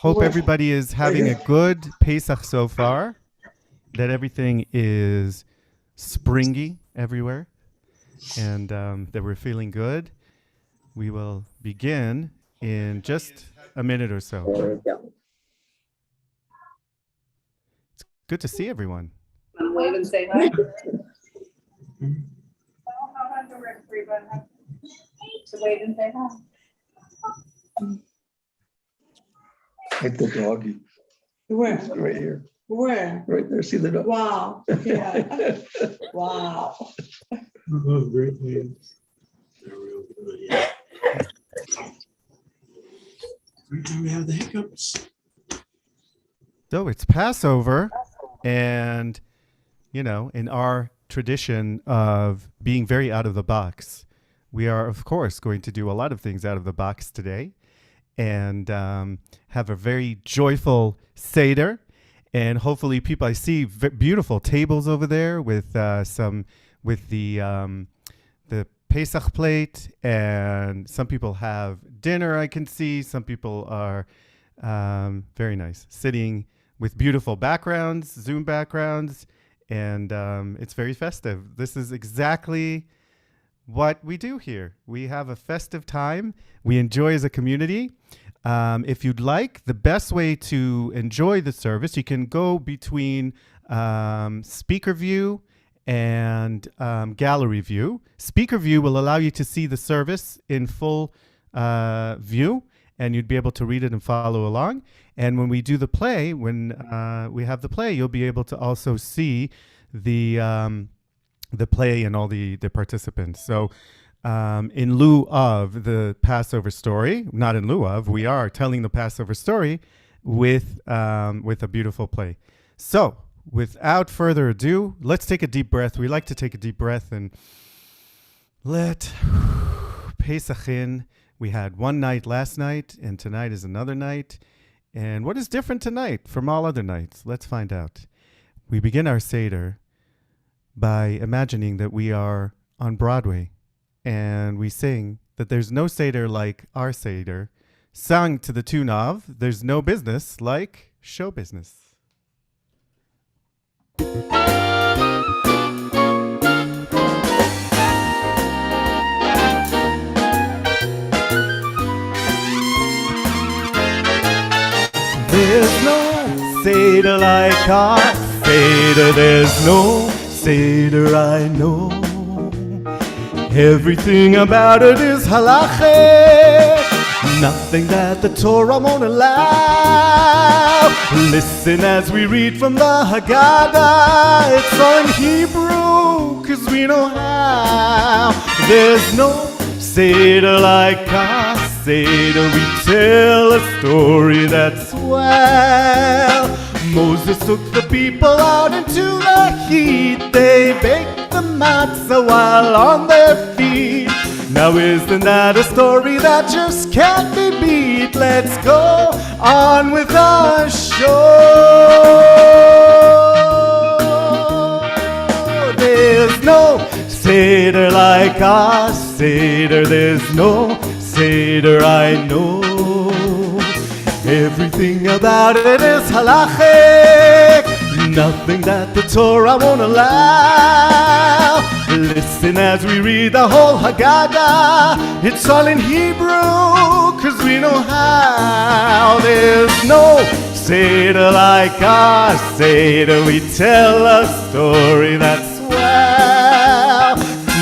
Hope everybody is having a good Pesach so far, that everything is springy everywhere, and that we're feeling good. We will begin in just a minute or so. It's good to see everyone. Want to wave and say hi? To wave and say hi. Like the doggy. Where? Right here. Where? Right there. See the dog? Wow. Yeah. Wow. Oh, great names. They're real good, yeah. Every time we have the hiccups. So it's Passover, and, you know, in our tradition of being very out of the box, we are, of course, going to do a lot of things out of the box today, and have a very joyful Seder. And hopefully people, I see beautiful tables over there with the Pesach plate, and some people have dinner, I can see. Some people are very nice, sitting with beautiful backgrounds, Zoom backgrounds, and it's very festive. This is exactly what we do here. We have a festive time. We enjoy as a community. If you'd like, the best way to enjoy the service, you can go between speaker view and gallery view. Speaker view will allow you to see the service in full view, and you'd be able to read it and follow along. And when we do the play, when we have the play, you'll be able to also see the play and all the participants. So in lieu of the Passover story, not in lieu of, we are telling the Passover story with a beautiful play. So without further ado, let's take a deep breath. We like to take a deep breath and let Pesach in. We had one night last night, and tonight is another night. And what is different tonight from all other nights? Let's find out. We begin our Seder by imagining that we are on Broadway, and we sing that there's no Seder like our Seder, sung to the tune of There's No Business Like Show Business. There's no Seder like our Seder, there's no Seder I know. Everything about it is halachic, nothing that the Torah won't allow. Listen as we read from the Haggadah, it's all in Hebrew, 'cause we know how. There's no Seder like our Seder, we tell a story that's swell. Moses took the people out into the heat, they baked the matzah while on their feet. Now isn't that a story that just can't be beat? Let's go on with our show. There's no Seder like our Seder, there's no Seder I know. Everything about it is halachic, nothing that the Torah won't allow. Listen as we read the whole Haggadah, it's all in Hebrew, 'cause we know how. There's no Seder like our Seder, we tell a story that's swell.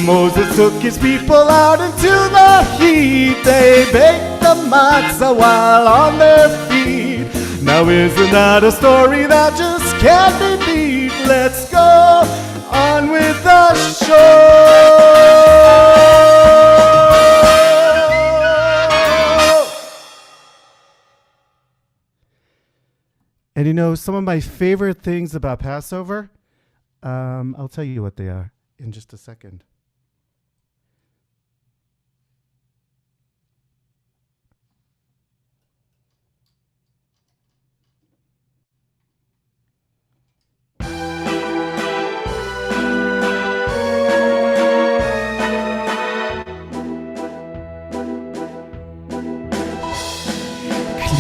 Moses took his people out into the heat, they baked the matzah while on their feet. Now isn't that a story that just can't be beat? Let's go on with the show. And you know, some of my favorite things about Passover, I'll tell you what they are in just a second.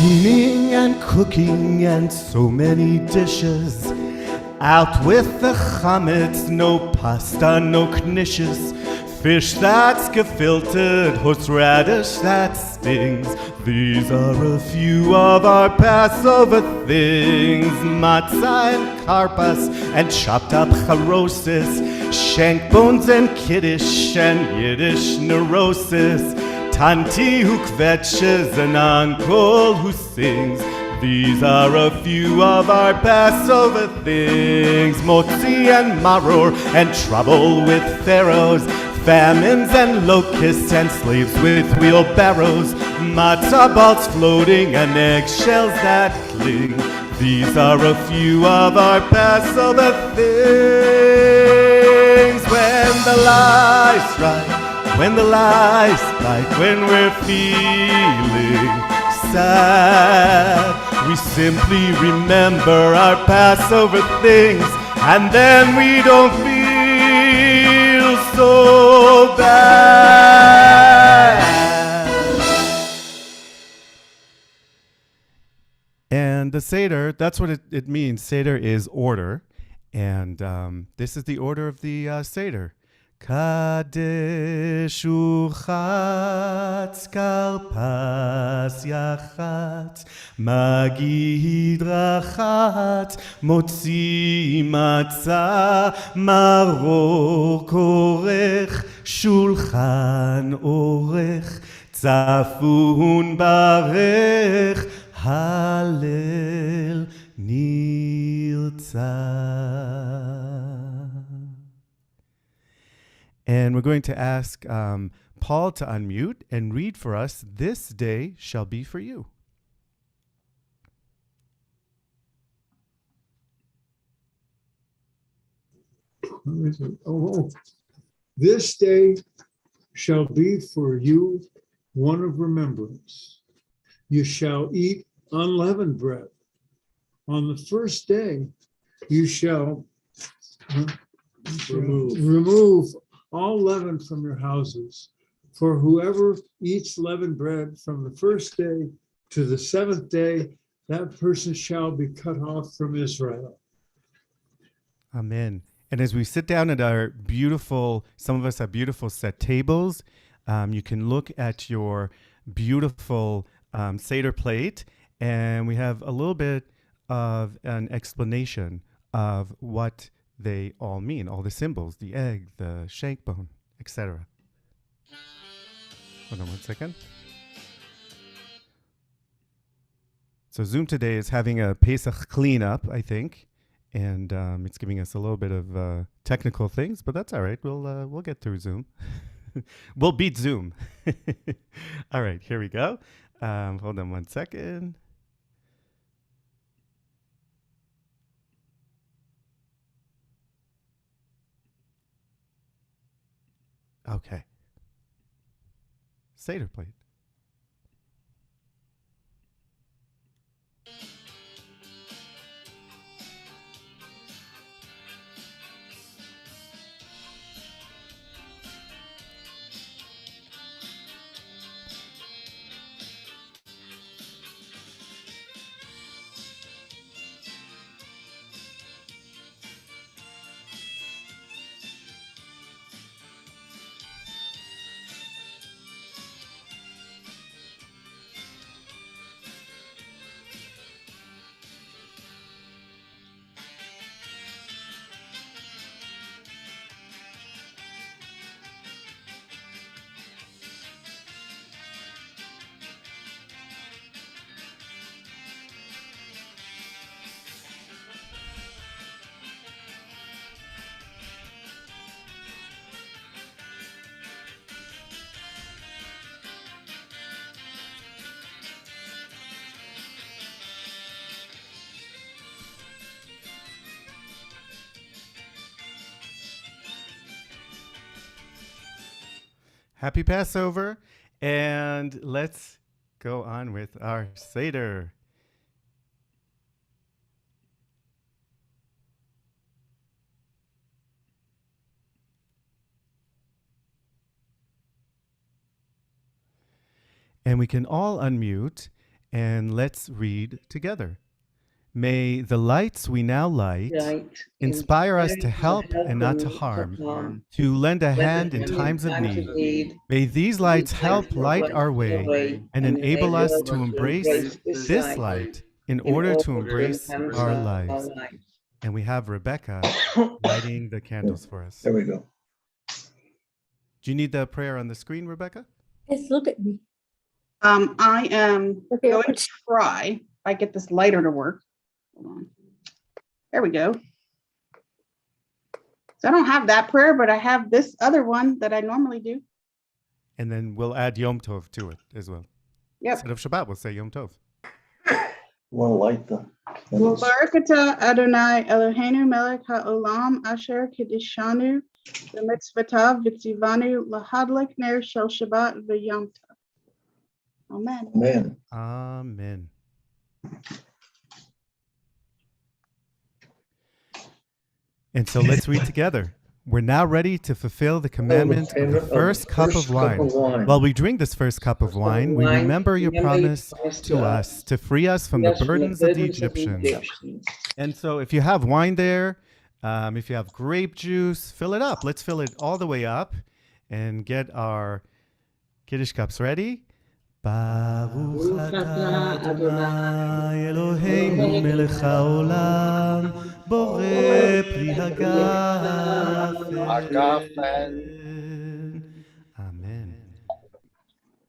Cleaning and cooking and so many dishes. Out with the chametz, no pasta, no knishes. Fish that's gefiltered, horseradish that stings. These are a few of our Passover things. Matzah and karpas and chopped up charosis, shank bones and kiddush and Yiddish neurosis. Tanti who kvetches and uncle who sings. These are a few of our Passover things. Motzi and maror and trouble with pharaohs, famines and locusts and slaves with wheelbarrows, matzah balls floating and eggshells that cling. These are a few of our Passover things. When the lights strike, when the lights strike, when we're feeling sad, we simply remember our Passover things, and then we don't feel so bad. And the Seder, that's what it means. Seder is order. And this is the order of the Seder. Kadesh uchatz karpas yachatz magid rachatz motzi matzah maror korech shulchan orech tzafun barech halel nirtzah. And we're going to ask Paul to unmute and read for us, "This day shall be for you." Oh, this day shall be for you one of remembrance. You shall eat unleavened bread. On the first day, you shall remove all leaven from your houses. For whoever eats leavened bread from the first day to the seventh day, that person shall be cut off from Israel. Amen. And as we sit down at our beautiful, some of us have beautiful set tables, you can look at your beautiful Seder plate, and we have a little bit of an explanation of what they all mean, all the symbols, the egg, the shank bone, etc. Hold on one second. So Zoom today is having a Pesach cleanup, I think, and it's giving us a little bit of technical things, but that's all right. We'll get through Zoom. We'll beat Zoom. All right, here we go. Hold on one second. Okay. Seder plate. Happy Passover, and let's go on with our Seder. And we can all unmute And let's read together. May the lights we now light inspire us to help and not to harm, to lend a hand in times of need. May these lights help light our way and enable us to embrace this light in order to embrace our lives. And we have Rebecca lighting the candles for us. There we go. Do you need the prayer on the screen, Rebecca? Yes, look at me. I am going to try if I get this lighter to work. Hold on. There we go. So I don't have that prayer, but I have this other one that I normally do. And then we'll add Yom Tov to it as well. Yep. Instead of Shabbat, we'll say Yom Tov. Want to light the Baruch atah Adonai Eloheinu melech haolam asher kedishanu v'mitzvotav v'tzivanu lahadlik ner shel Shabbat v'yom tov. Amen. man. Amen. And so let's read together. We're now ready to fulfill the commandment of the first cup of wine. While we drink this first cup of wine, we remember your promise to us to free us from the burdens of the Egyptians. And so if you have wine there, if you have grape juice, fill it up. Let's fill it all the way up and get our Kiddush cups ready. Baruch atah Adonai Eloheinu melech haolam borei pri hagafen. Amen.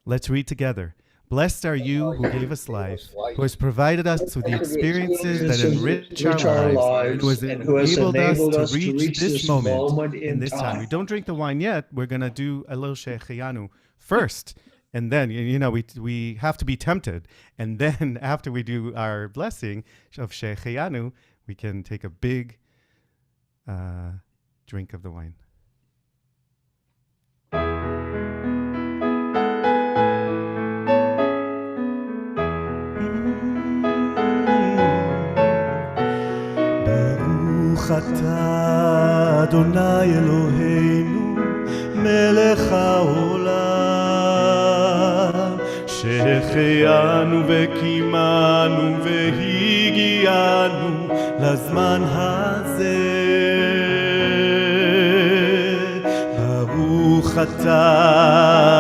Let's read together. Blessed are you who gave us life, who has provided us with the experiences that enrich our lives, and who has enabled us to reach this moment in this time. We don't drink the wine yet. We're going to do a little Shehecheyanu first. And then, we have to be tempted. And then after we do our blessing of Shehecheyanu, we can take a big drink of the wine. Baruch atah Adonai Eloheinu melech haolam שהחיינו וקיימנו והגיענו לזמן הזה. ברוך אתה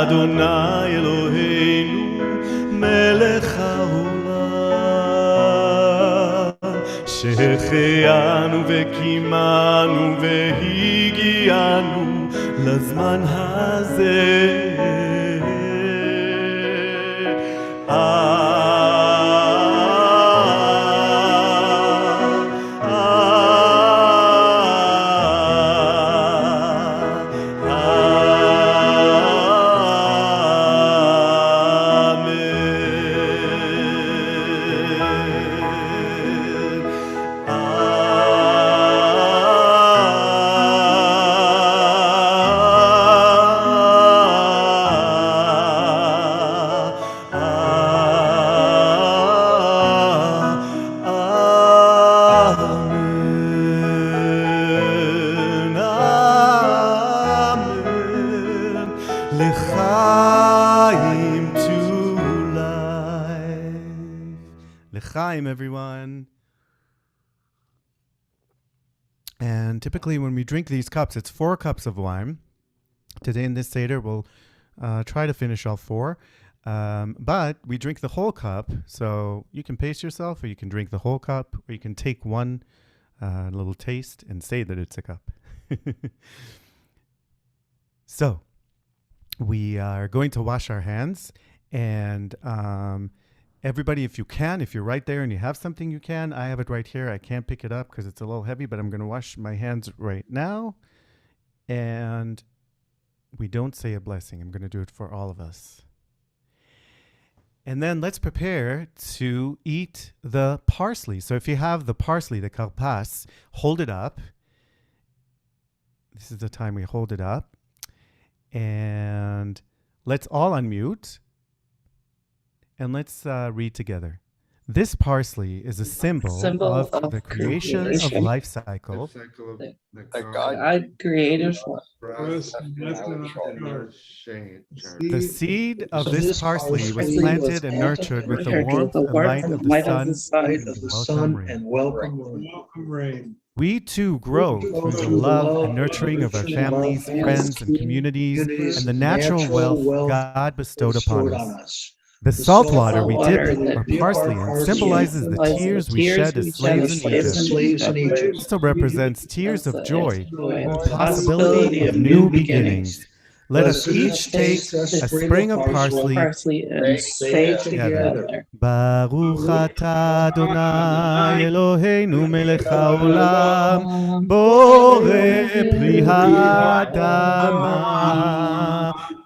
אדוני אלוהינו מלך העולם שהחיינו וקיימנו והגיענו לזמן הזה. Everyone. And typically when we drink these cups, it's 4 cups of wine. Today in this Seder, we'll try to finish all 4. But we drink the whole cup, so you can pace yourself, or you can drink the whole cup, or you can take one little taste and say that it's a cup. So we are going to wash our hands, and everybody, if you're right there and you have something, you can. I have it right here. I can't pick it up because it's a little heavy, but I'm going to wash my hands right now. And we don't say a blessing. I'm going to do it for all of us. And then let's prepare to eat the parsley. So if you have the parsley, the karpas, hold it up. This is the time we hold it up. And let's all unmute. And let's read together. This parsley is a symbol of the creation of life cycle. that God created for The seed of this parsley was planted and nurtured with the warmth and light of the sun and welcome rain. Welcome rain. We too grow through the love and nurturing of our families, friends, and communities, and the natural wealth God bestowed upon us. The salt water we dip our parsley in symbolizes the tears we shed as slaves in Egypt. It also represents tears of joy and the possibility of new beginnings. Let us each take a sprig of parsley and say together. Baruch atah Adonai Eloheinu melech haolam borei pri ha'adamah.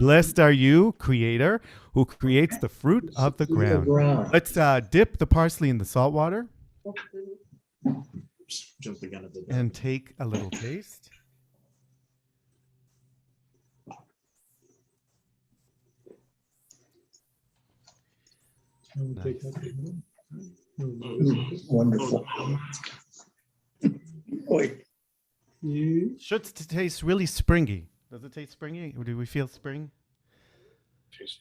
Blessed are you, Creator, who creates the fruit of the ground. Let's dip the parsley in the salt water and take a little taste. Wonderful. Should taste really springy. Does it taste springy? Do we feel spring?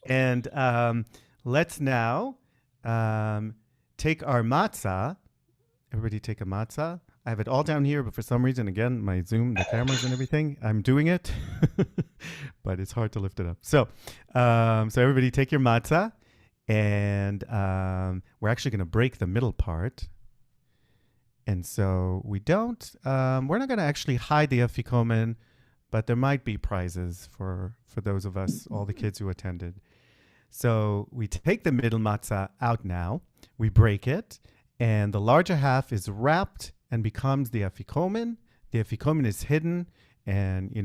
And let's now take our matzah. Everybody take a matzah. I have it all down here, but for some reason, again, my Zoom, the cameras and everything, I'm doing it, but it's hard to lift it up. So everybody take your matzah. And we're actually going to break the middle part. And so we're not going to actually hide the afikomen, but there might be prizes for those of us, all the kids who attended. So we take the middle matzah out now, we break it, and the larger half is wrapped and becomes the afikomen. The afikomen is hidden, and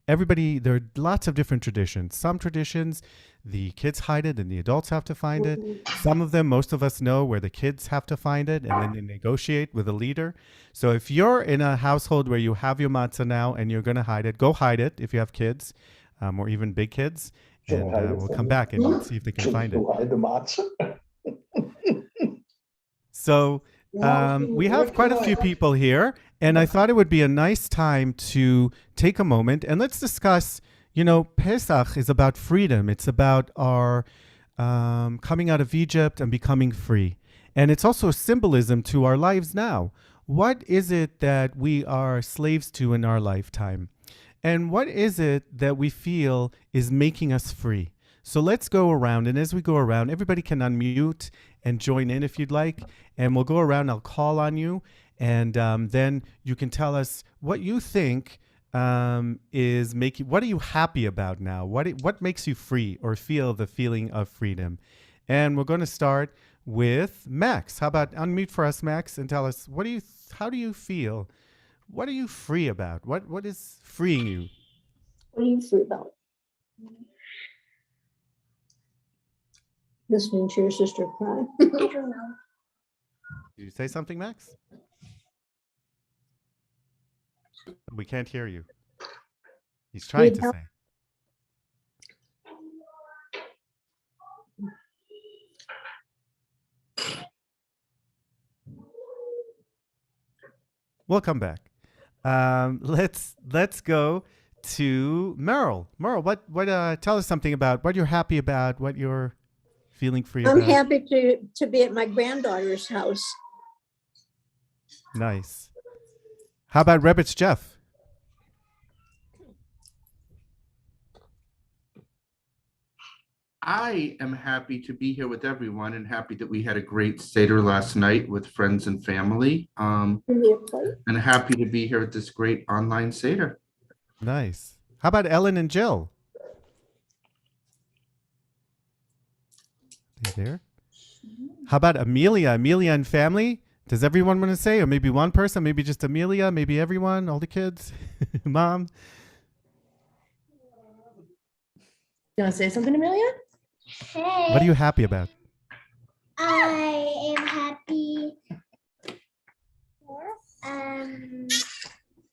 everybody, there are lots of different traditions. Some traditions, the kids hide it and the adults have to find it. Some of them, most of us know where the kids have to find it, and then they negotiate with a leader. So if you're in a household where you have your matzah now and you're going to hide it, go hide it if you have kids, or even big kids, and we'll come back and see if they can find it. Hide the matzah. So we have quite a few people here, and I thought it would be a nice time to take a moment and let's discuss, Pesach is about freedom. It's about our coming out of Egypt and becoming free. And it's also a symbolism to our lives now. What is it that we are slaves to in our lifetime? And what is it that we feel is making us free? So let's go around, and as we go around, everybody can unmute and join in if you'd like, and we'll go around, I'll call on you, and then you can tell us what you think is making, what are you happy about now? What makes you free or feel the feeling of freedom? And we're going to start with Max. How about unmute for us, Max, and tell us, how do you feel? What are you free about? What is freeing you? What are you free about? Listening to your sister cry. I don't know. Did you say something, Max? We can't hear you. He's trying to say. We'll come back. Let's go to Merrill. Merrill, what tell us something about what you're happy about, what you're feeling free about. I'm happy to be at my granddaughter's house. Nice. How about Rebbetz's Jeff? I am happy to be here with everyone and happy that we had a great Seder last night with friends and family. And happy to be here at this great online Seder. Nice. How about Ellen and Jill? Are you there? How about Amelia? Amelia and family? Does everyone want to say? Or maybe one person, maybe just Amelia, maybe everyone, all the kids, mom? You want to say something, Amelia? Hey. What are you happy about? I am happy.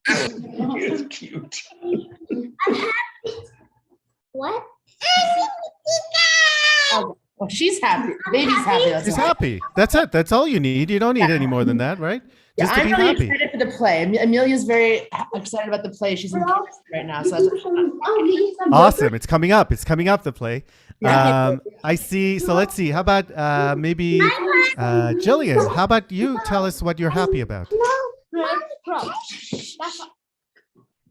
It's cute. I'm happy. What? Oh, she's happy. The baby's happy. That's She's why. happy. That's it. That's all you need. You don't need any more than that, right? Yeah, Just to I'm be really happy. excited for the play. Amelia's very excited about the play. She's in Kansas right now. So that's Awesome. It's coming up. It's coming up, the play. Yeah. I see. So let's see. How about maybe Jillian? How about you tell us what you're happy about?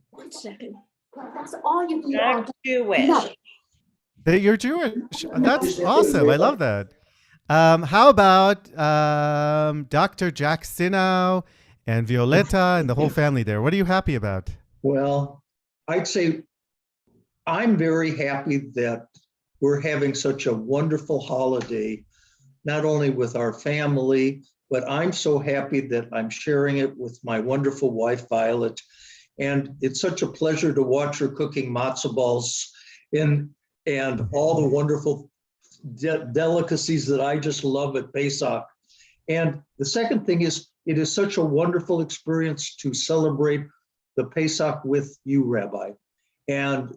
One second. That's all you can Jack want. Jewish. That you're Jewish. That's awesome. I love that. How about Dr. Jack Sinow and Violetta and the whole family there? What are you happy about? Well, I'd say I'm very happy that we're having such a wonderful holiday, not only with our family, but I'm so happy that I'm sharing it with my wonderful wife, Violet. And it's such a pleasure to watch her cooking matzo balls and all the wonderful delicacies that I just love at Pesach. And the second thing is, it is such a wonderful experience to celebrate the Pesach with you, Rabbi. And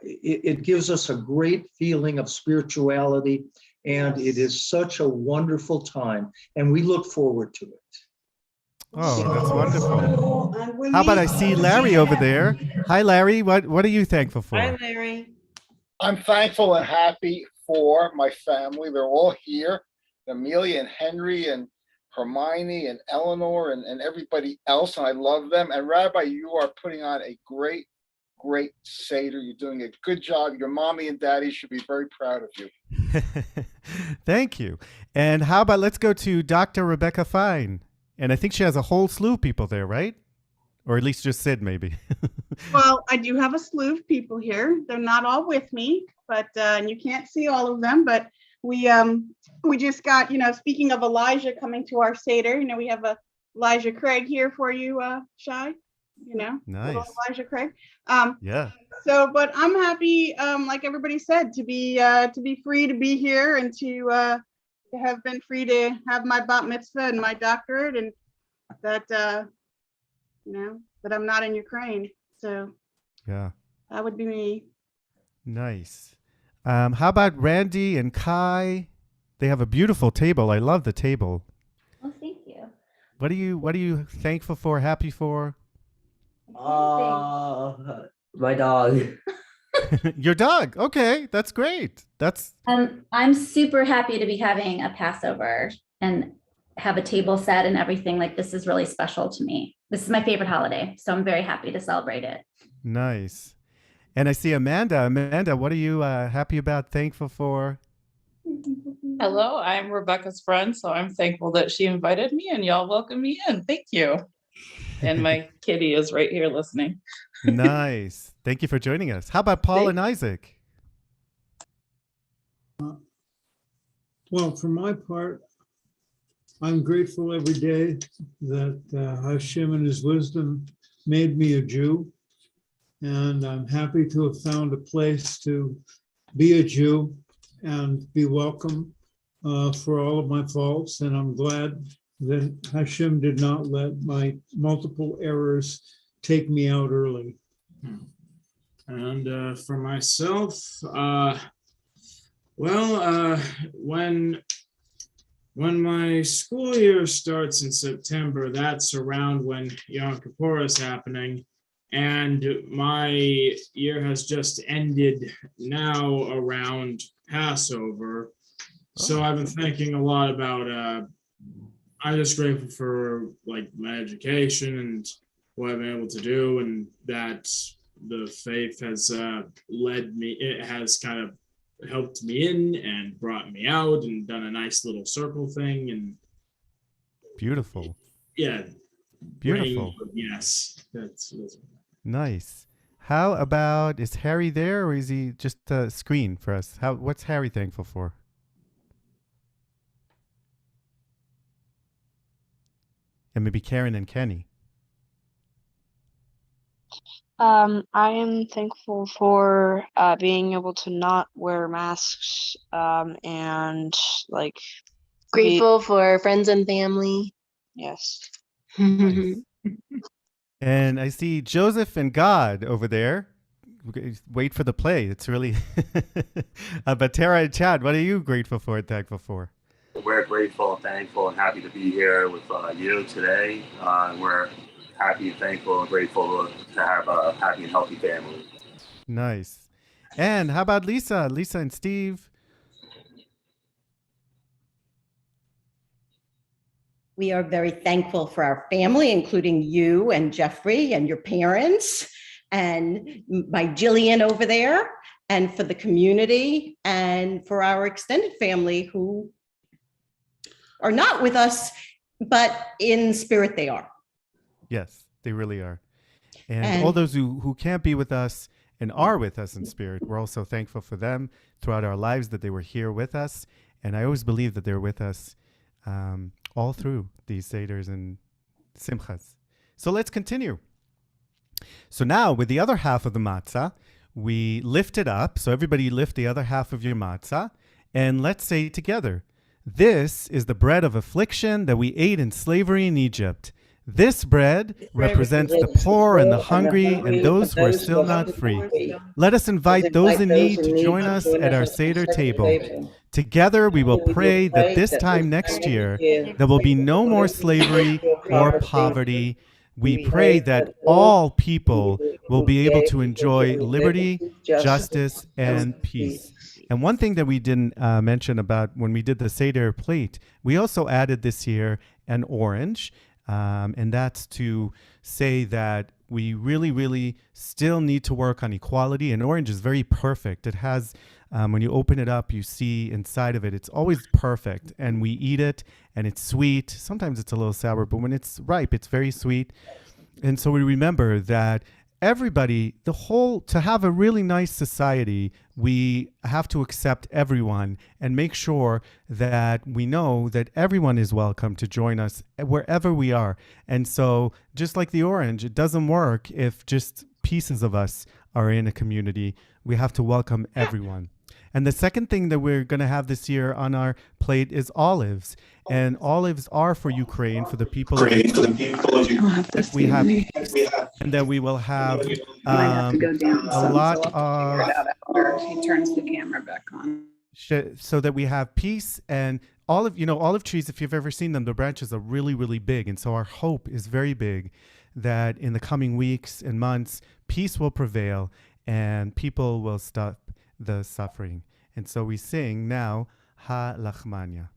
it gives us a great feeling of spirituality, and it is such a wonderful time, and we look forward to it. Oh, that's wonderful. How about I see Larry over there? Hi, Larry. What are you thankful for? Hi, Larry. I'm thankful and happy for my family. They're all here. Amelia and Henry and Hermione and Eleanor and everybody else, and I love them. And Rabbi, you are putting on a great Seder. You're doing a good job. Your mommy and daddy should be very proud of you. Thank you. And how about let's go to Dr. Rebecca Fine. And I think she has a whole slew of people there, right? Or at least just Sid, maybe. Well, I do have a slew of people here. They're not all with me, but and you can't see all of them. But we just got, speaking of Elijah coming to our Seder, we have a Elijah Craig here for you, Shai. Nice. Little Elijah Craig. Yeah. So, but I'm happy, like everybody said, to be free to be here and to have been free to have my bat mitzvah and my doctorate, and that that I'm not in Ukraine. So Yeah. that would be me. Nice. How about Randy and Kai? They have a beautiful table. I love the table. Oh, thank you. What are you thankful for, happy for? My dog. Your dog. Okay, that's great. I'm super happy to be having a Passover and have a table set and everything. Like, this is really special to me. This is my favorite holiday, so I'm very happy to celebrate it. Nice. And I see Amanda. Amanda, what are you happy about, thankful for? Hello, I'm Rebecca's friend, so I'm thankful that she invited me and y'all welcome me in. Thank you. And my kitty is right here listening. Nice. Thank you for joining us. How about Paul and Isaac? Well, for my part, I'm grateful every day that Hashem in his wisdom made me a Jew. And I'm happy to have found a place to be a Jew and be welcome for all of my faults. And I'm glad that Hashem did not let my multiple errors take me out early. And for myself, when my school year starts in September, that's around when Yom Kippur is happening. And my year has just ended now around Passover. So I've been thinking a lot about, I'm just grateful for like my education and what I've been able to do, and that the faith has led me, it has kind of helped me in and brought me out and done a nice little circle thing. And beautiful. Yeah. Beautiful. Yes. That's nice. How about, is Harry there, or is he just a screen for us? What's Harry thankful for? And maybe Karen and Kenny. I am thankful for being able to not wear masks and like grateful for friends and family. Yes. Nice. And I see Joseph and God over there. wait for the play. It's really. But Tara and Chad, what are you grateful for and thankful for? We're grateful, thankful, and happy to be here with you today. We're happy, thankful, and grateful to have a happy and healthy family. Nice. And how about Lisa? Lisa and Steve? We are very thankful for our family, including you and Jeffrey and your parents and my Jillian over there, and for the community and for our extended family who are not with us, but in spirit they are. Yes, they really are. And all those who can't be with us and are with us in spirit, we're also thankful for them throughout our lives that they were here with us. And I always believe that they're with us all through these Seders and Simchas. So let's continue. So now with the other half of the matzah, we lift it up. So everybody lift the other half of your matzah and let's say together, this is the bread of affliction that we ate in slavery in Egypt. This bread represents the poor and the hungry and those who are still not free. Let us invite those in need to join us at our Seder table. Together we will pray that this time next year there will be no more slavery or poverty. We pray that all people will be able to enjoy liberty, justice, and peace. And one thing that we didn't mention about when we did the Seder plate, we also added this year an orange. And that's to say that we really, really still need to work on equality. And orange is very perfect. It has, when you open it up, you see inside of it, it's always perfect. And we eat it and it's sweet. Sometimes it's a little sour, but when it's ripe, it's very sweet. And so we remember that everybody, to have a really nice society, we have to accept everyone and make sure that we know that everyone is welcome to join us wherever we are. And so just like the orange, it doesn't work if just pieces of us are in a community. We have to welcome everyone. And the second thing that we're going to have this year on our plate is olives. And olives are for Ukraine, for the people of Ukraine. We have, and then we will have a lot of. He turns the camera back on. So that we have peace and olive trees. If you've ever seen them, the branches are really, really big. And so our hope is very big that in the coming weeks and months, peace will prevail and people will stop the suffering. And so we sing now, Ha Lachmanya.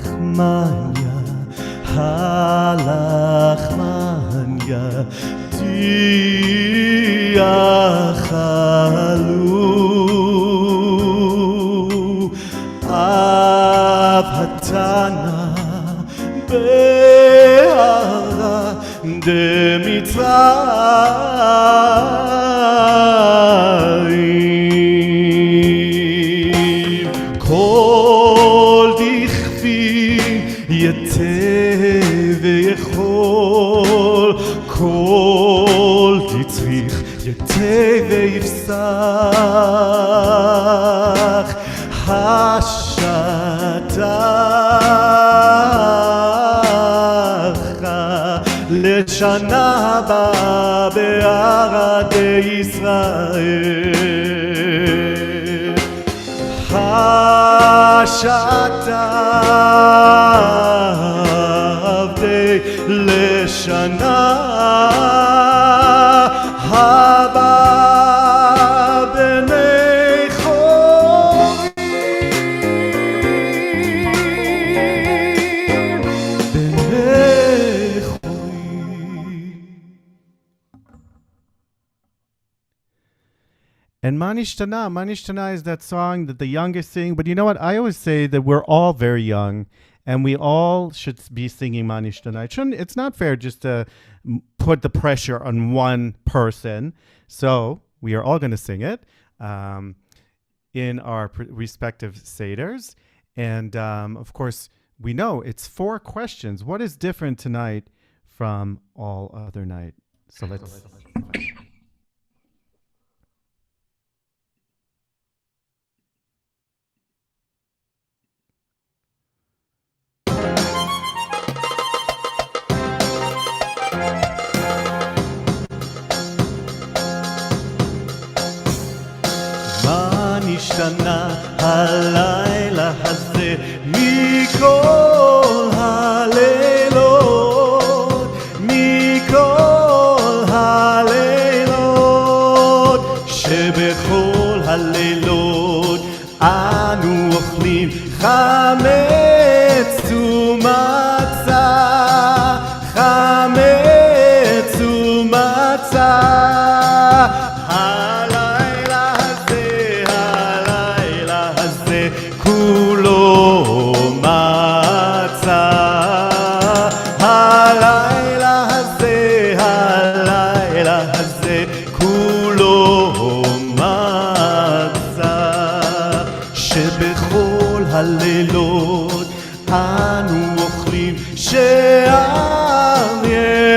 Halachmanya, halachmanya, tiachalu, avhatana, be'ara, demitzrayim, kol ויכול כל דצריך יתה ויפסח השטח לשנה הבאה בארדי ישראל לשנה הבאה בני חורים, בני חורים. And Manishtana is that song that the youngest sing. But you know what? I always say that we're all very young. And we all should be singing Manishtana. It's not fair just to put the pressure on one person. So we are all going to sing it. And the second thing that we're going to have this year on our plate is olives. And olives are for Ukraine, for the people of Ukraine. We have a lot of So we are all going to sing it. in our respective Seders. And of course, we know it's 4 questions. What is different tonight from all other night? So let's. מה נשתנה הלילה הזה מכל הלילות, מכל הלילות, שבכל הלילות אנו אוכלים חמץ ומצה, חמץ ומצה. הלילות אנו אוכלים שאר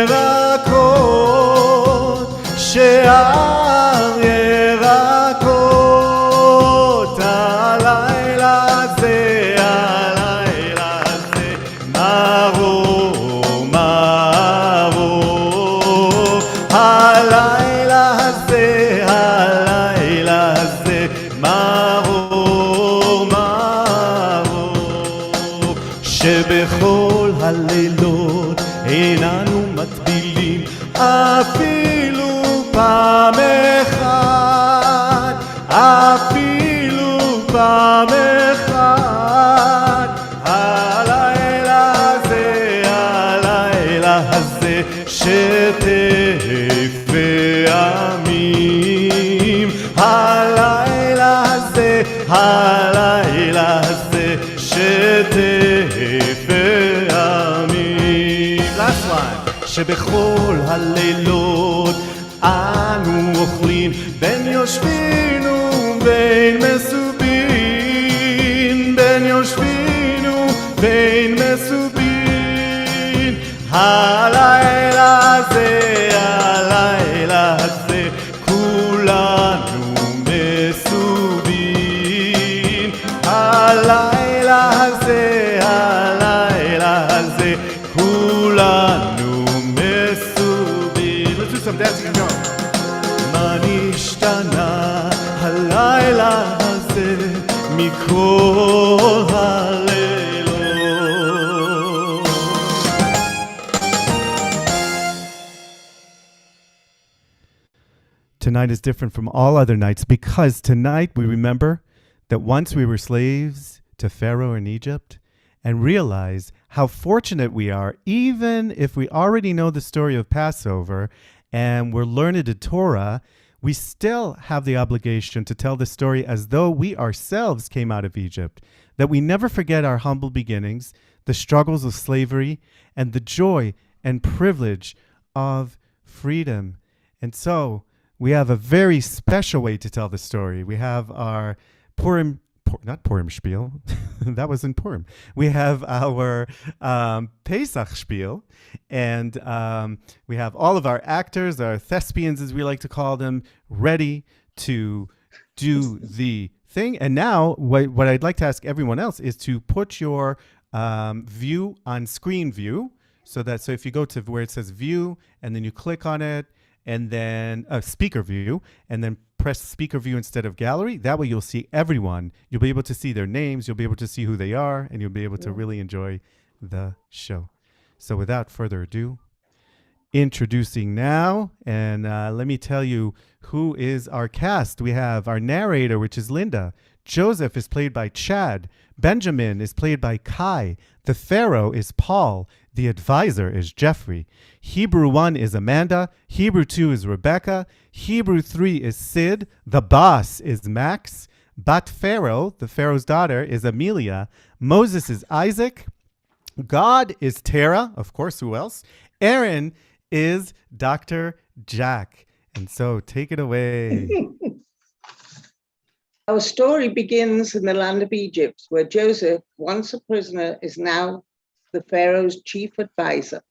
ירקות, שאר ירקות. הלילה הזה, הלילה הזה, מרור, מרור. הלילה הזה, הלילה הזה, מרור, מרור. שבכל הלילות איננו מטבילים אפילו פעם אחת, אפילו פעם אחת. הלילה הזה, הלילה הזה, שטף פעמים. הלילה הזה, הלילה הזה, שטף פעמים. Last line. שבכל הלילות אנו אוכלים בין יושבים ובין מסובין, בין יושבים ובין מסובין. הלילה הזה, הלילה הזה, כולנו מסובין. הלילה הזה, הלילה הזה, כולנו מסובין. Let's do some dancing and go. מה נשתנה הלילה הזה מכל הלילות? Tonight is different from all other nights because tonight we remember that once we were slaves to Pharaoh in Egypt and realize how fortunate we are, even if we already know the story of Passover and we're learned in Torah, we still have the obligation to tell the story as though we ourselves came out of Egypt, that we never forget our humble beginnings, the struggles of slavery, and the joy and privilege of freedom. And so we have a very special way to tell the story. We have our Purim, not Purim spiel, that was in Purim. We have our Pesach spiel, and we have all of our actors, our thespians as we like to call them, ready to do the thing. And now what I'd like to ask everyone else is to put your view on screen view, so if you go to where it says view and then you click on it, and then speaker view, and then press speaker view instead of gallery. That way you'll see everyone. You'll be able to see their names. You'll be able to see who they are, and you'll be able to really enjoy the show. So without further ado, introducing now, and let me tell you who is our cast. We have our narrator, which is Linda. Joseph is played by Chad. Benjamin is played by Kai. The Pharaoh is Paul. The advisor is Jeffrey. Hebrew 1 is Amanda. Hebrew 2 is Rebecca. Hebrew 3 is Sid. The boss is Max. Bat Pharaoh, the Pharaoh's daughter, is Amelia. Moses is Isaac. God is Tara. Of course, who else? Aaron is Dr. Jack. And so take it away. Our story begins in the land of Egypt, where Joseph, once a prisoner, is now the Pharaoh's chief advisor.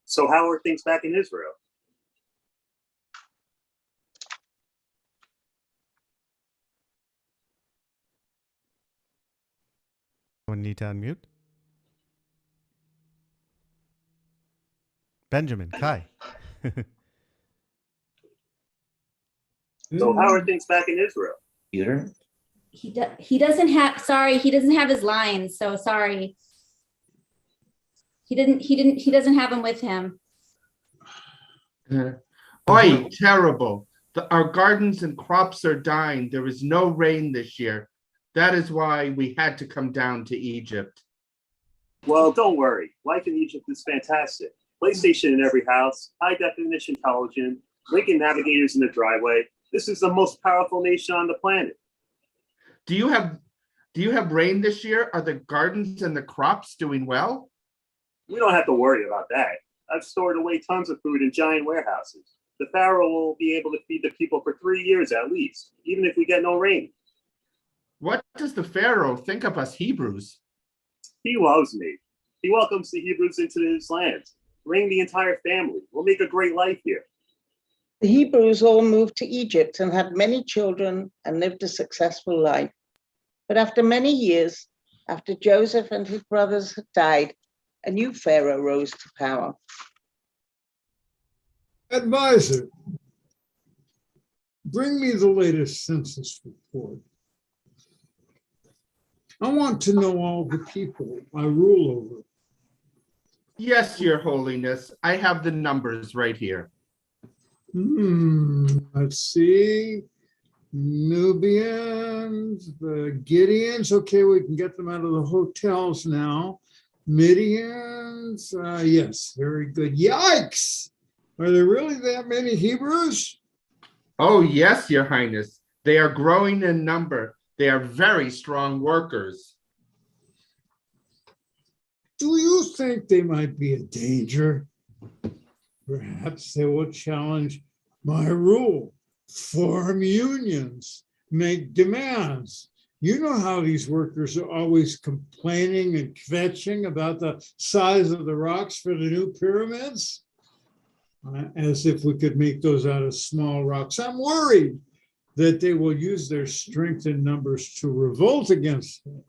So how are things back in Israel? One need to unmute. Benjamin, Kai. So how are things back in Israel? Computer? He doesn't have, sorry, he doesn't have his lines, so sorry. He doesn't have them with him. Oi, terrible. Our gardens and crops are dying. There is no rain this year. That is why we had to come down to Egypt. Well, don't worry. Life in Egypt is fantastic. PlayStation in every house, high definition television, Lincoln navigators in the driveway. This is the most powerful nation on the planet. Do you have rain this year? Are the gardens and the crops doing well? We don't have to worry about that. I've stored away tons of food in giant warehouses. The Pharaoh will be able to feed the people for 3 years at least, even if we get no rain. What does the Pharaoh think of us Hebrews? He loves me. He welcomes the Hebrews into his land. Bring the entire family. We'll make a great life here. The Hebrews all moved to Egypt and had many children and lived a successful life. But after many years, after Joseph and his brothers had died, a new Pharaoh rose to power. Advisor, bring me the latest census report. I want to know all the people I rule over. Yes, Your Holiness. I have the numbers right here. Let's see. Nubians, the Gideons. Okay, we can get them out of the hotels now. Midians. Yes, very good. Yikes! Are there really that many Hebrews? Oh, yes, Your Highness. They are growing in number. They are very strong workers. Do you think they might be a danger? Perhaps they will challenge my rule, form unions, make demands. You know how these workers are always complaining and kvetching about the size of the rocks for the new pyramids? As if we could make those out of small rocks. I'm worried that they will use their strength in numbers to revolt against them.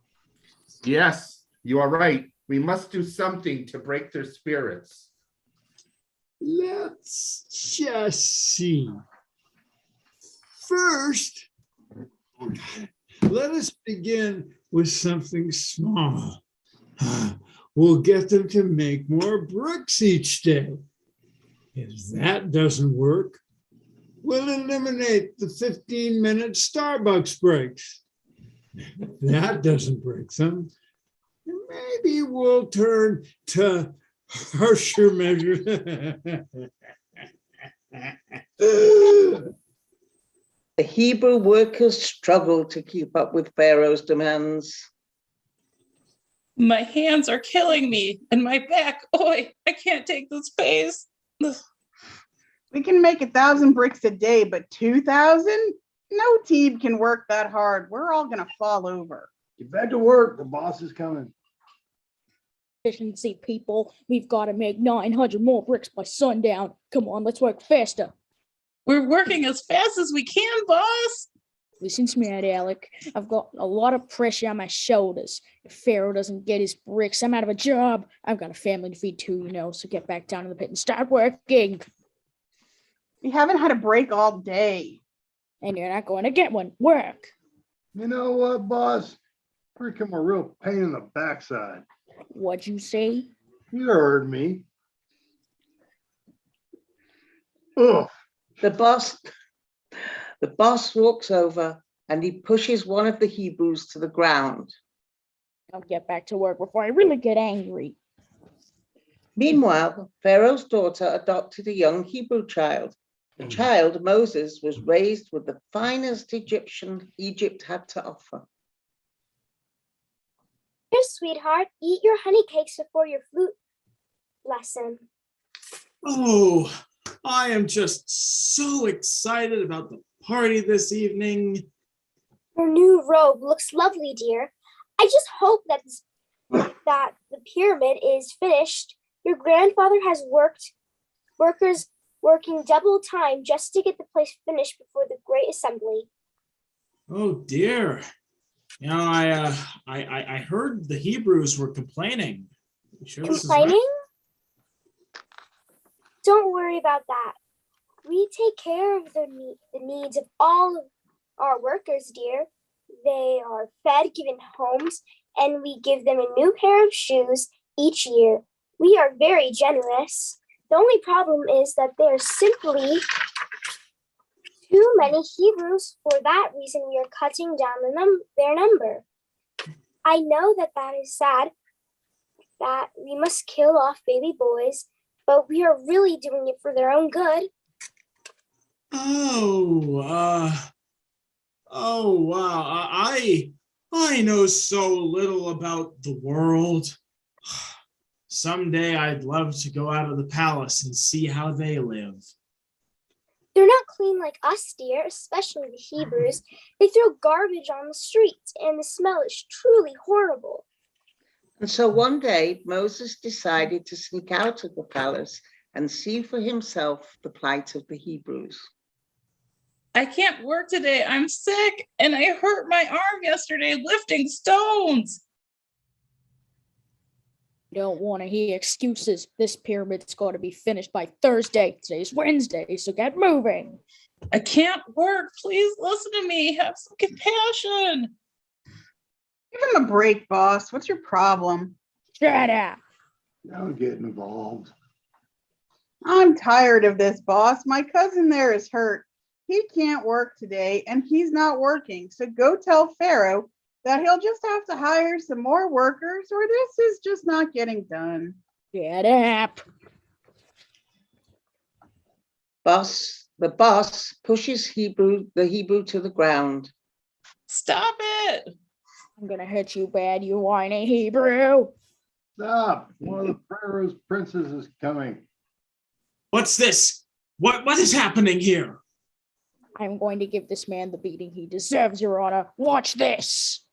Yes, you are right. We must do something to break their spirits. Let's just see. First, let us begin with something small. We'll get them to make more bricks each day. If that doesn't work, we'll eliminate the 15-minute Starbucks breaks. If that doesn't break them, maybe we'll turn to harsher measures. The Hebrew workers struggled to keep up with Pharaoh's demands. My hands are killing me and my back. Oi, I can't take this pace. We can make 1,000 bricks a day, but 2,000? No team can work that hard. We're all gonna fall over. Get back to work. The boss is coming. Efficiency, people. We've got to make 900 more bricks by sundown. Come on, let's work faster. We're working as fast as we can, boss. Listen to me, Alec. I've got a lot of pressure on my shoulders. If Pharaoh doesn't get his bricks, I'm out of a job. I've got a family to feed too, you know, so get back down to the pit and start working. We haven't had a break all day. And you're not going to get one. Work. You know what, boss? Freaking a real pain in the backside. What'd you say? You heard me. Ugh. The boss walks over and he pushes one of the Hebrews to the ground. I'll get back to work before I really get angry. Meanwhile, Pharaoh's daughter adopted a young Hebrew child. The child, Moses, was raised with the finest Egyptian Egypt had to offer. Here, sweetheart, eat your honey cakes before your flute lesson. Oh, I am just so excited about the party this evening? Your new robe looks lovely, dear. I just hope that the pyramid is finished. Your grandfather has workers working double time just to get the place finished before the great assembly. Oh dear. You know, I heard the Hebrews were complaining. You sure this is right? Complaining? Don't worry about that. We take care of the needs of all of our workers, dear. They are fed, given homes, and we give them a new pair of shoes each year. We are very generous. The only problem is that there are simply too many Hebrews. For that reason, we are cutting down their number. I know that is sad, that we must kill off baby boys, but we are really doing it for their own good. Oh, wow. I know so little about the world. Someday I'd love to go out of the palace and see how they live. They're not clean like us, dear, especially the Hebrews. They throw garbage on the streets, and the smell is truly horrible. And so one day, Moses decided to sneak out of the palace and see for himself the plight of the Hebrews. I can't work today. I'm sick, and I hurt my arm yesterday lifting stones. You don't want to hear excuses. This pyramid's got to be finished by Thursday. Today's Wednesday, so get moving. I can't work. Please listen to me. Have some compassion. Give him a break, boss. What's your problem? Shut up. Don't get involved. I'm tired of this, boss. My cousin there is hurt. He can't work today, and he's not working. So go tell Pharaoh that he'll just have to hire some more workers, or this is just not getting done. Get up. The boss pushes the Hebrew to the ground. Stop it. I'm going to hit you bad, you whiny Hebrew. Stop. One of the Pharaoh's princes is coming. What's this? What is happening here? I'm going to give this man the beating he deserves, Your Honor. Watch this.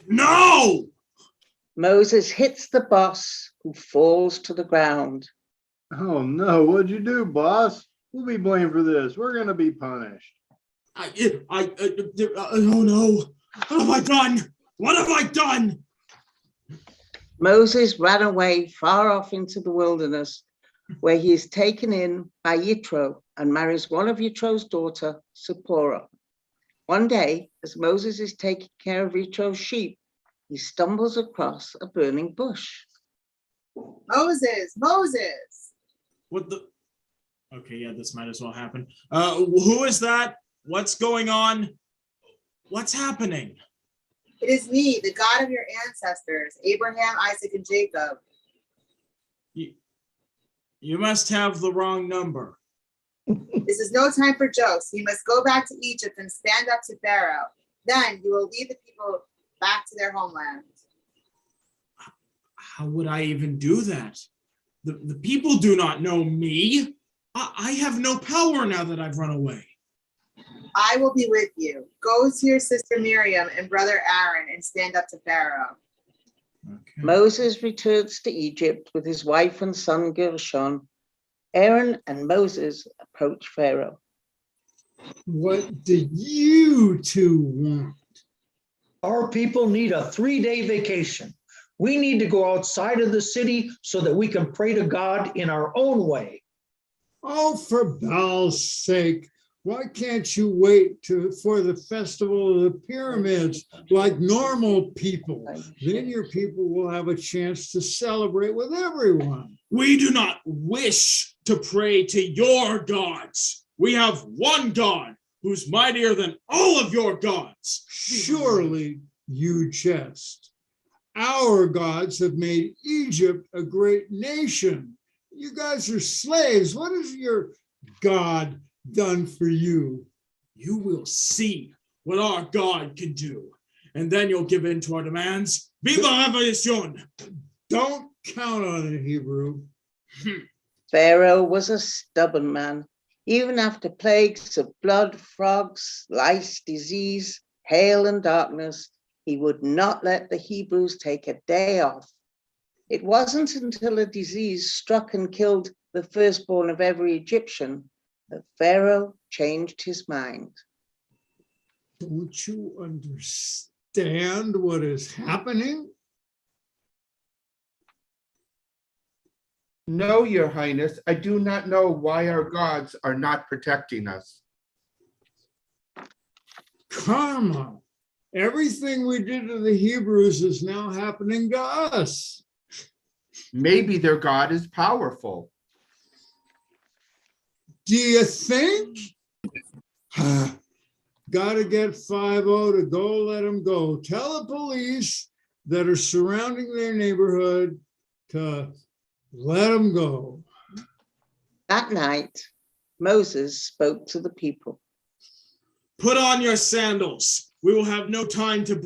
No! Moses hits the boss, who falls to the ground. Oh no, what'd you do, boss? We'll be blamed for this. We're gonna be punished. Oh no. What have I done? What have I done? Moses ran away far off into the wilderness, where he is taken in by Yitro and marries one of Yitro's daughter, Zipporah. One day, as Moses is taking care of Yitro's sheep, he stumbles across a burning bush. Moses! What the? Okay, yeah, this might as well happen. Who is that? What's going on? What's happening? It is me, the God of your ancestors, Abraham, Isaac, and Jacob. You must have the wrong number. This is no time for jokes. You must go back to Egypt and stand up to Pharaoh. Then you will lead the people back to their homeland. How would I even do that? The people do not know me. I have no power now that I've run away. I will be with you. Go to your sister Miriam and brother Aaron and stand up to Pharaoh. Okay. Moses returns to Egypt with his wife and son Gershon. Aaron and Moses approach Pharaoh. What do you two want? Our people need a 3-day vacation. We need to go outside of the city so that we can pray to God in our own way. Oh, for Baal's sake, why can't you wait for the festival of the pyramids like normal people? Then your people will have a chance to celebrate with everyone. We do not wish to pray to your gods. We have one God who's mightier than all of your gods. Surely you jest. Our gods have made Egypt a great nation. You guys are slaves. What has your God done for you? You will see what our God can do, and then you'll give in to our demands. Viva la revolution! Don't count on it, Hebrew. Pharaoh was a stubborn man. Even after plagues of blood, frogs, lice, disease, hail, and darkness, he would not let the Hebrews take a day off. It wasn't until a disease struck and killed the firstborn of every Egyptian that Pharaoh changed his mind. Don't you understand what is happening? No, Your Highness, I do not know why our gods are not protecting us. Karma. Everything we did to the Hebrews is now happening to us. Maybe their God is powerful. Do you think? Gotta get 5-0 to go, let them go. Tell the police that are surrounding their neighborhood to let them go. That night, Moses spoke to the people. Put on your sandals. We will have no time to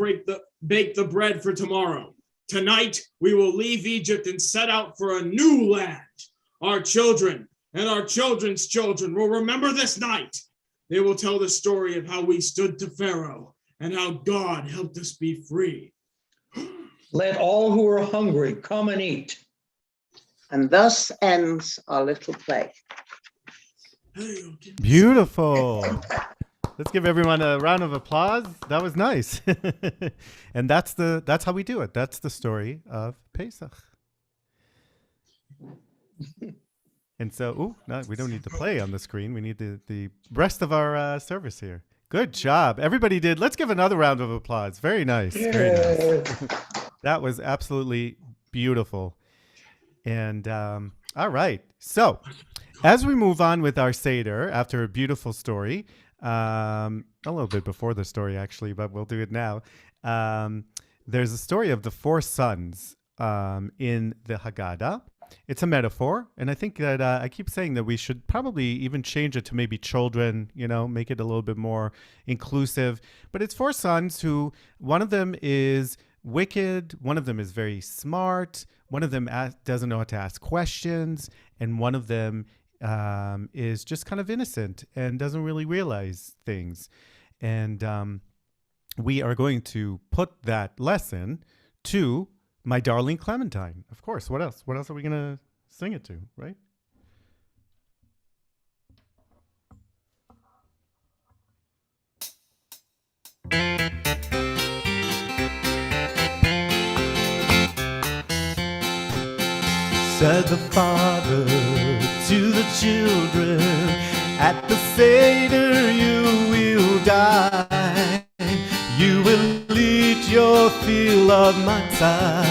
bake the bread for tomorrow. Tonight, we will leave Egypt and set out for a new land. Our children and our children's children will remember this night. They will tell the story of how we stood to Pharaoh and how God helped us be free. Let all who are hungry come and eat. And thus ends our little play. Beautiful. Let's give everyone a round of applause. That was nice. And that's how we do it. That's the story of Pesach. And so, no, we don't need to play on the screen. We need the rest of our service here. Good job. Everybody did. Let's give another round of applause. Very nice. Very nice. That was absolutely beautiful. And all right. So as we move on with our Seder, after a beautiful story, a little bit before the story, actually, but we'll do it now. There's a story of the 4 sons in the Haggadah. It's a metaphor, and I think that I keep saying that we should probably even change it to maybe children, make it a little bit more inclusive. But it's 4 sons who, one of them is wicked, one of them is very smart, one of them doesn't know how to ask questions, and one of them is just kind of innocent and doesn't really realize things. And we are going to put that lesson to My Darling Clementine. Of course. What else? What else are we going to sing it to, right? Said the father to the children, at the Seder you will die. You will eat your fill of matzah.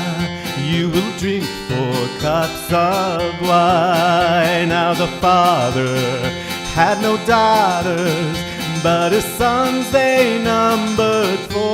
You will drink 4 cups of wine. Now the father had no daughters, but his sons they numbered 4.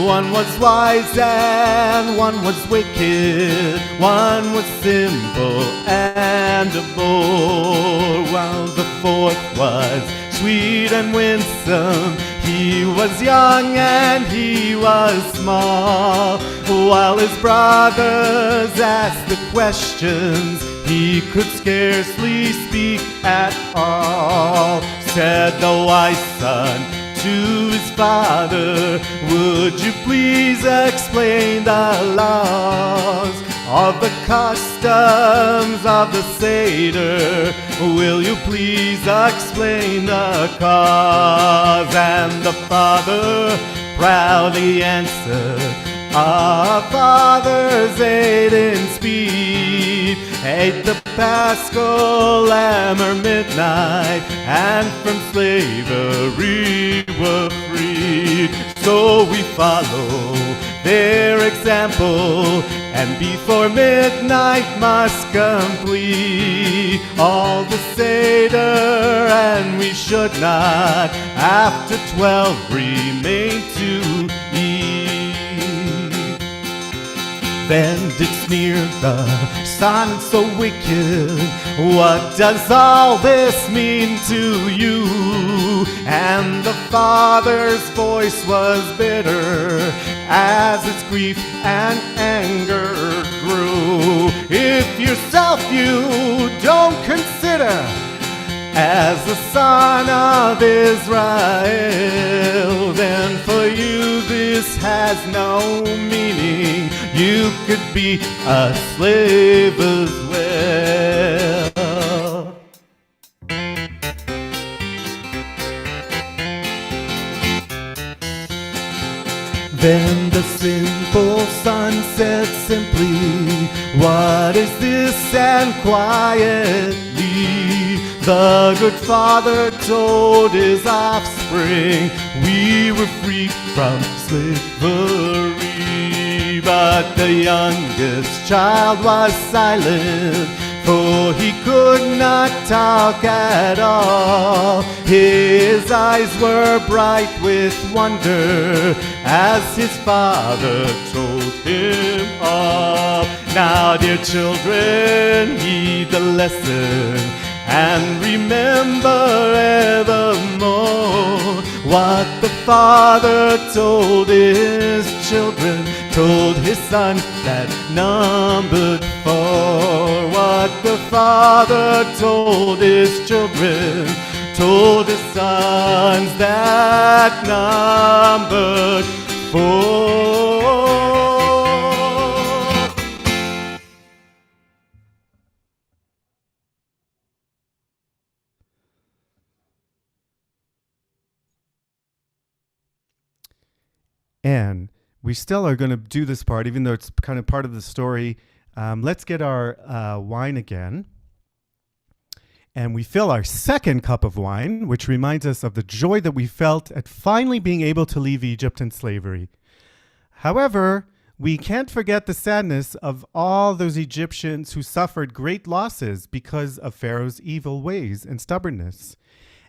One was wise and one was wicked, one was simple and a bore, while the 4th was sweet and winsome. He was young and he was small. While his brothers asked the questions, he could scarcely speak at all. Said the wise son to his father, would you please explain the laws of the customs of the Seder? Will you please explain the cause? And the father proudly answered, our fathers ate in speed, ate the Paschal lamb or midnight, and from slavery were freed. So we follow their example, and before midnight must complete all the Seder, and we should not after 12 remain to eat. Then did sneer the son so wicked, what does all this mean to you? And the father's voice was bitter as his grief and anger grew. If yourself you don't consider, as the Son of Israel, then for you this has no meaning. You could be a slave as well. Then the simple son said simply, what is this? And quietly the good father told his offspring, we were freed from slavery. But the youngest child was silent, for he could not talk at all. His eyes were bright with wonder as his father told him all. Now, dear children, heed the lesson and remember evermore what the father told his children, told his son that numbered 4. What the father told his children, told his sons that numbered 4. And we still are going to do this part, even though it's kind of part of the story. Let's get our wine again. And we fill our second cup of wine, which reminds us of the joy that we felt at finally being able to leave Egypt and slavery. However, we can't forget the sadness of all those Egyptians who suffered great losses because of Pharaoh's evil ways and stubbornness.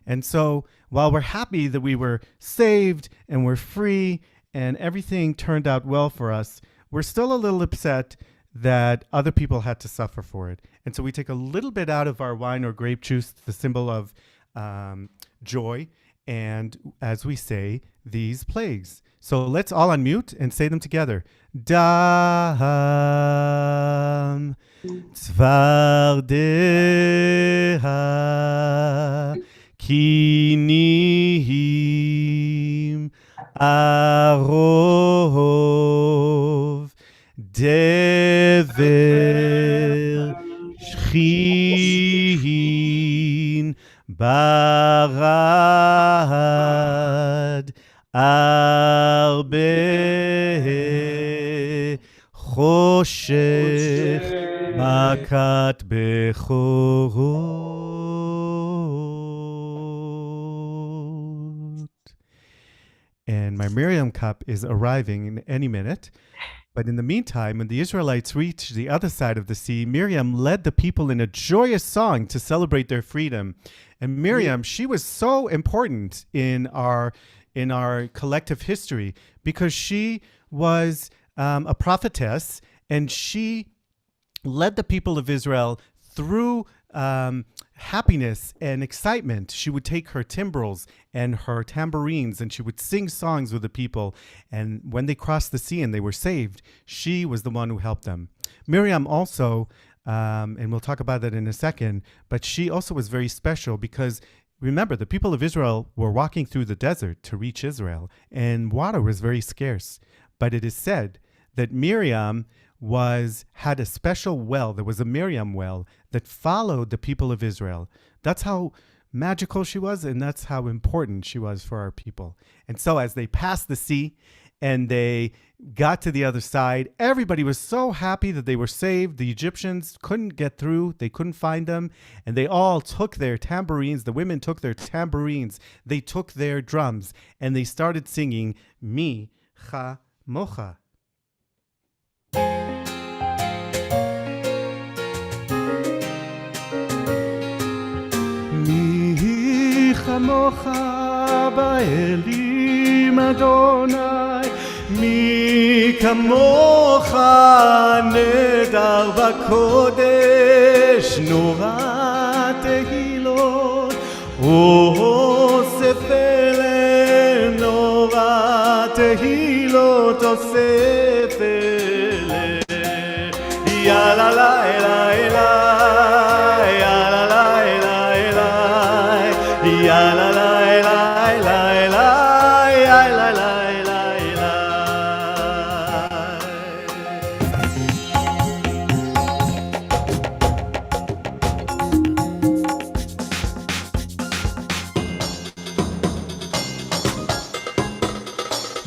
And so while we're happy that we were saved and we're free and everything turned out well for us, we're still a little upset that other people had to suffer for it. And so we take a little bit out of our wine or grape juice, the symbol of joy, and as we say, these plagues. So let's all unmute and say them together. Dam tzvardeha kinim arov dever shchin barad arbe choshech makat bechorot. And my Miriam cup is arriving in any minute. But in the meantime, when the Israelites reached the other side of the sea, Miriam led the people in a joyous song to celebrate their freedom. And Miriam, she was so important in our collective history because she was a prophetess, and she led the people of Israel through happiness and excitement. She would take her timbrels and her tambourines and she would sing songs with the people. And when they crossed the sea and they were saved, she was the one who helped them. Miriam also, and we'll talk about that in a second, but she also was very special because remember, the people of Israel were walking through the desert to reach Israel, and water was very scarce. But it is said that Miriam had a special well. There was a Miriam well that followed the people of Israel. That's how magical she was, and that's how important she was for our people. And so as they passed the sea and they got to the other side, everybody was so happy that they were saved. The Egyptians couldn't get through. They couldn't find them. And they all took their tambourines. The women took their tambourines. They took their drums, and they started singing, Mi Cha Mocha. Mi chamocha ba'elim Adonai, mi kamocha nedar b'kodesh, nora tehilot, osefele nora tehilot, osefele, ya la la la la.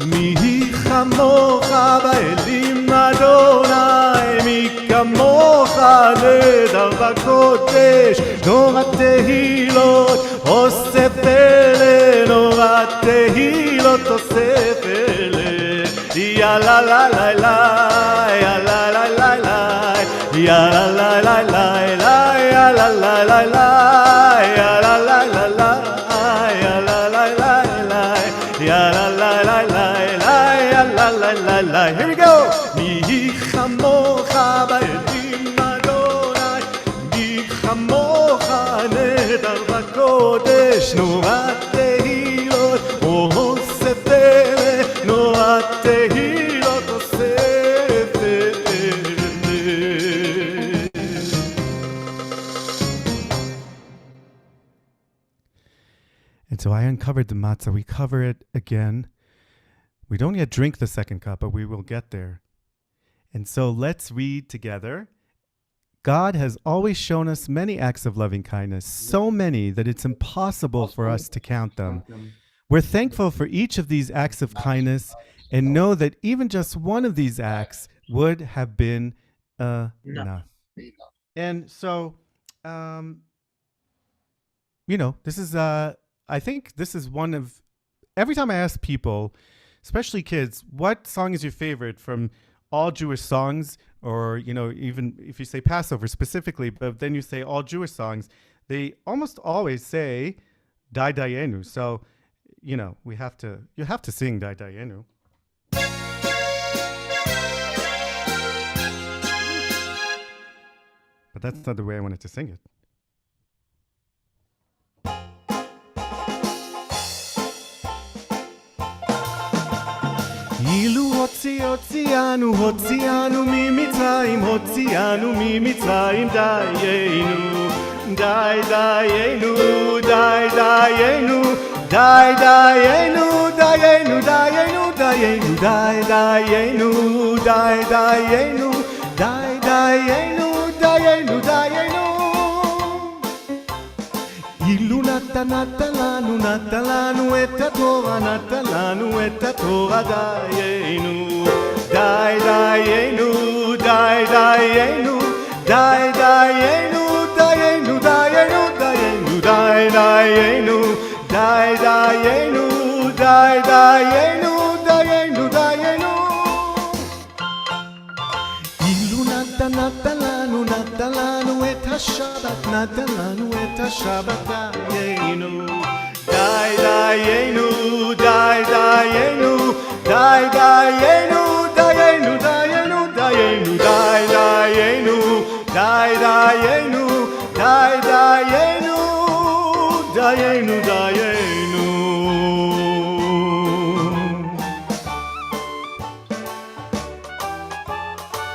מי כמוך באלים אדוני, מי כמוך נדר בקודש, נורא תהילות אוסף אלה, נורא תהילות אוסף אלה. יא לה לה לה לה, יא לה לה לה לה, יא לה לה לה לה, יא לה לה לה לה, יא לה לה לה לה, יא לה לה לה לה, יא לה לה לה לה, יא לה לה לה לה. Here we go. מי כמוך באלים אדוני, מי כמוך נדר בקודש, נורא תהילות אוסף אלה, נורא תהילות אוסף אלה. And so I uncovered the matzah. We cover it again. We don't yet drink the second cup, but we will get there. And so let's read together. God has always shown us many acts of loving kindness, so many that it's impossible for us to count them. We're thankful for each of these acts of kindness and know that even just one of these acts would have been enough. And so, this is, I think this is one of, every time I ask people, especially kids, what song is your favorite from all Jewish songs? Or, even if you say Passover specifically, but then you say all Jewish songs, they almost always say Dai Dayenu. So, you have to sing Dai Dayenu. But that's not the way I wanted to sing it. אילו הוציאנו ממצרים, הוציאנו ממצרים, דיינו, די דיינו, די דיינו, די דיינו, דיינו, דיינו, דיינו, די דיינו, די דיינו, די דיינו, דיינו, דיינו. אילו נתן לנו את התורה, נתן לנו את התורה, דיינו, די דיינו, די דיינו, די דיינו, דיינו, דיינו, דיינו, די דיינו, די דיינו, די דיינו, דיינו, דיינו. אילו נתן לנו את השבת, נתן לנו את השבת, דיינו, די דיינו, די דיינו, די דיינו, דיינו, דיינו, דיינו, די דיינו, די דיינו, די דיינו, דיינו, דיינו.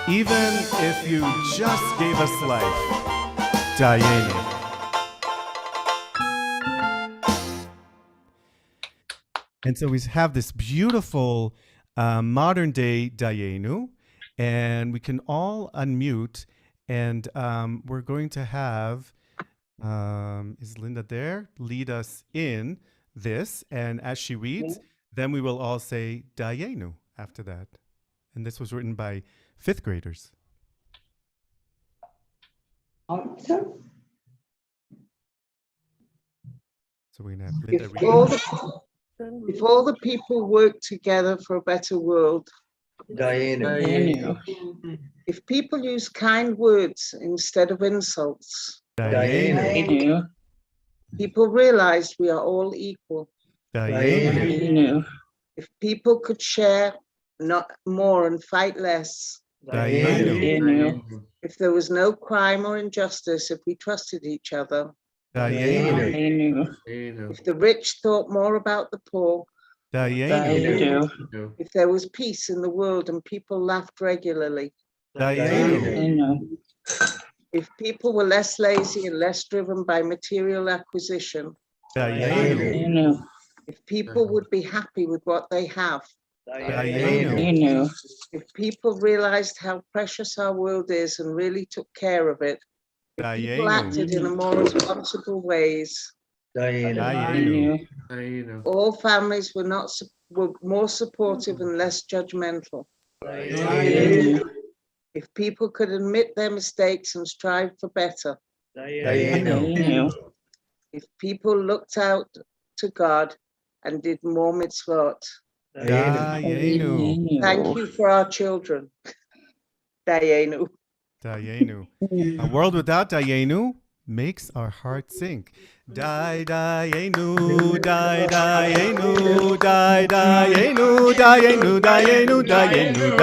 Even if you just gave us life, Dayenu. And so we have this beautiful modern day Dayenu, and we can all unmute, and we're going to have, is Linda there? Lead us in this, and as she reads, then we will all say Dayenu after that. And this was written by 5th graders. Awesome. So we're going to have Linda read. If all the people work together for a better world, Dayenu. if people use kind words instead of insults, Dayenu. people realize we are all equal. Dayenu. If people could share not more and fight less, Dayenu. if there was no crime or injustice, if we trusted each other, Dayenu. if the rich thought more about the poor, Dayenu. if there was peace in the world and people laughed regularly, Dayenu. if people were less lazy and less driven by material acquisition, Dayenu. if people would be happy with what they have, Dayenu. if people realized how precious our world is and really took care of it, if people acted in a more responsible ways, Dayenu. All families were more supportive and less judgmental. If people could admit their mistakes and strive for better. If people looked out to God and did more mitzvot. Thank you for our children. Dayenu. Dayenu. A world without Dayenu makes our heart sink. Dayenu, Dayenu, Dayenu, Dayenu, Dayenu, Dayenu, Dayenu,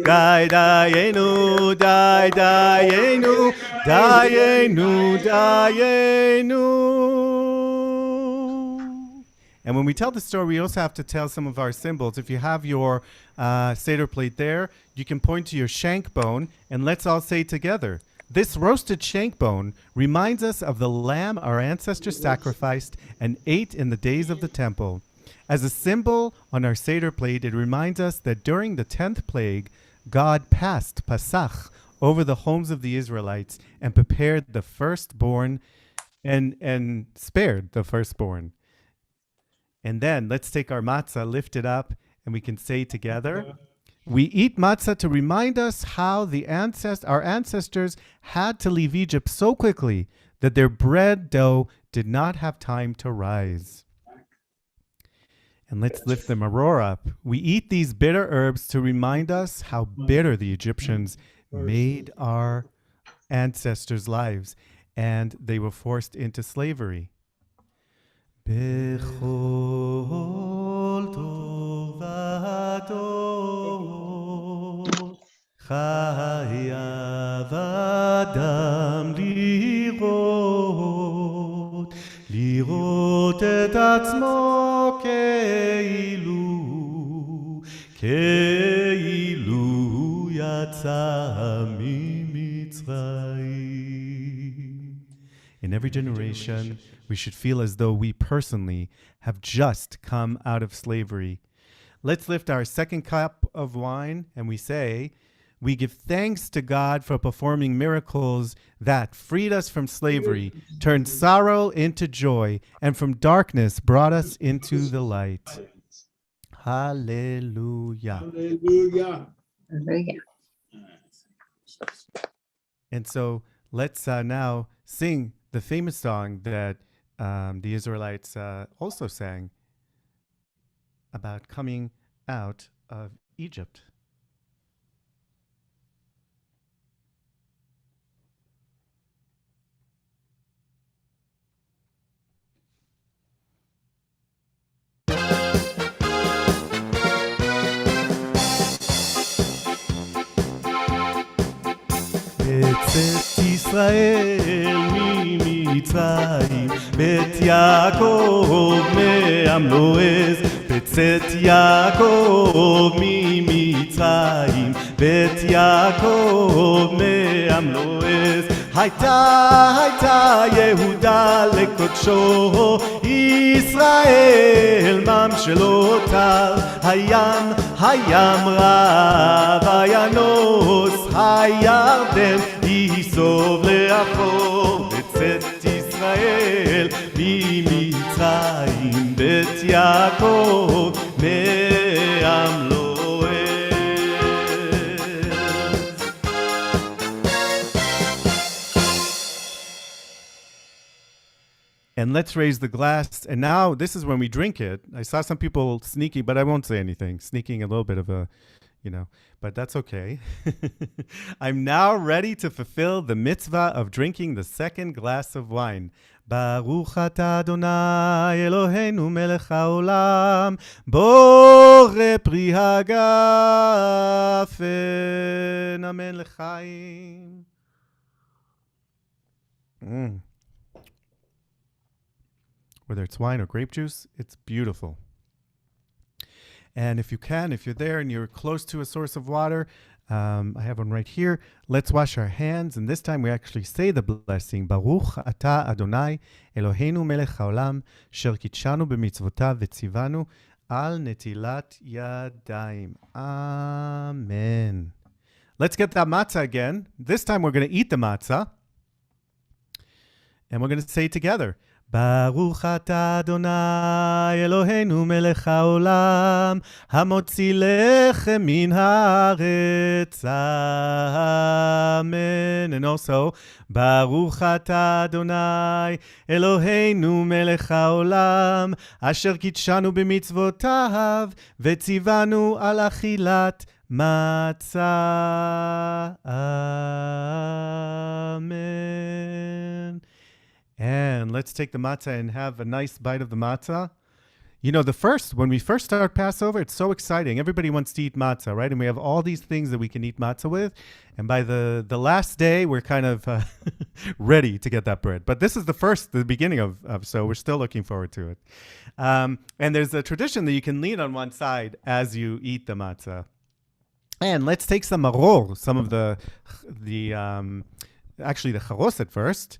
Dayenu, Dayenu, Dayenu, Dayenu. And when we tell the story, we also have to tell some of our symbols. If you have your Seder plate there, you can point to your shank bone, and let's all say together, this roasted shank bone reminds us of the lamb our ancestors sacrificed and ate in the days of the temple. As a symbol on our Seder plate, it reminds us that during the 10th plague, God passed Pasach over the homes of the Israelites and prepared the firstborn and spared the firstborn. And then let's take our matzah, lift it up, and we can say together, we eat matzah to remind us how our ancestors had to leave Egypt so quickly that their bread dough did not have time to rise. And let's lift the maror up. We eat these bitter herbs to remind us how bitter the Egyptians made our ancestors' lives, and they were forced into slavery. Bechol tovato chayav adam lirot et atzmo keilu yatsa mimitzrayim. In every generation, we should feel as though we personally have just come out of slavery. Let's lift our second cup of wine and we say, we give thanks to God for performing miracles that freed us from slavery, turned sorrow into joy, and from darkness brought us into the light. Hallelujah. Hallelujah. And so let's now sing the famous song that the Israelites also sang about coming out of Egypt. בצאת ישראל ממצרים, בית יעקב מעם לועז, בצאת יעקב ממצרים, בית יעקב מעם לועז. הייתה יהודה לקודשו, ישראל ממשלותיו, הים רב הינוס, הירדן ייסוב לאחור. בצאת ישראל ממצרים, בית יעקב מעם לועז. And let's raise the glass. And now this is when we drink it. I saw some people sneaking, but I won't say anything. Sneaking a little bit of a, but that's okay. I'm now ready to fulfill the mitzvah of drinking the second glass of wine. Baruch atah Adonai Eloheinu melech haolam, borei pri hagafen, amen l'chaim. Whether it's wine or grape juice, it's beautiful. And if you're there and you're close to a source of water, I have one right here. Let's wash our hands. And this time we actually say the blessing. Baruch atah Adonai Eloheinu melech haolam, sher kitshanu b'mitzvotav v'tzivanu al netilat yadayim. Amen. Let's get that matzah again. This time we're going to eat the matzah. And we're going to say it together. Baruch atah Adonai Eloheinu melech haolam hamotzi lechem min haaretz. Amen. And also, Baruch atah Adonai Eloheinu melech haolam asher kitshanu b'mitzvotav v'tzivanu al achilat matzah. Amen. And let's take the matzah and have a nice bite of the matzah. You know, when we first start Passover, it's so exciting. Everybody wants to eat matzah, right? And we have all these things that we can eat matzah with. And by the last day, we're kind of ready to get that bread. But this is the beginning of, so we're still looking forward to it. And there's a tradition that you can lean on one side as you eat the matzah. And let's take some maror, some of the charoset first.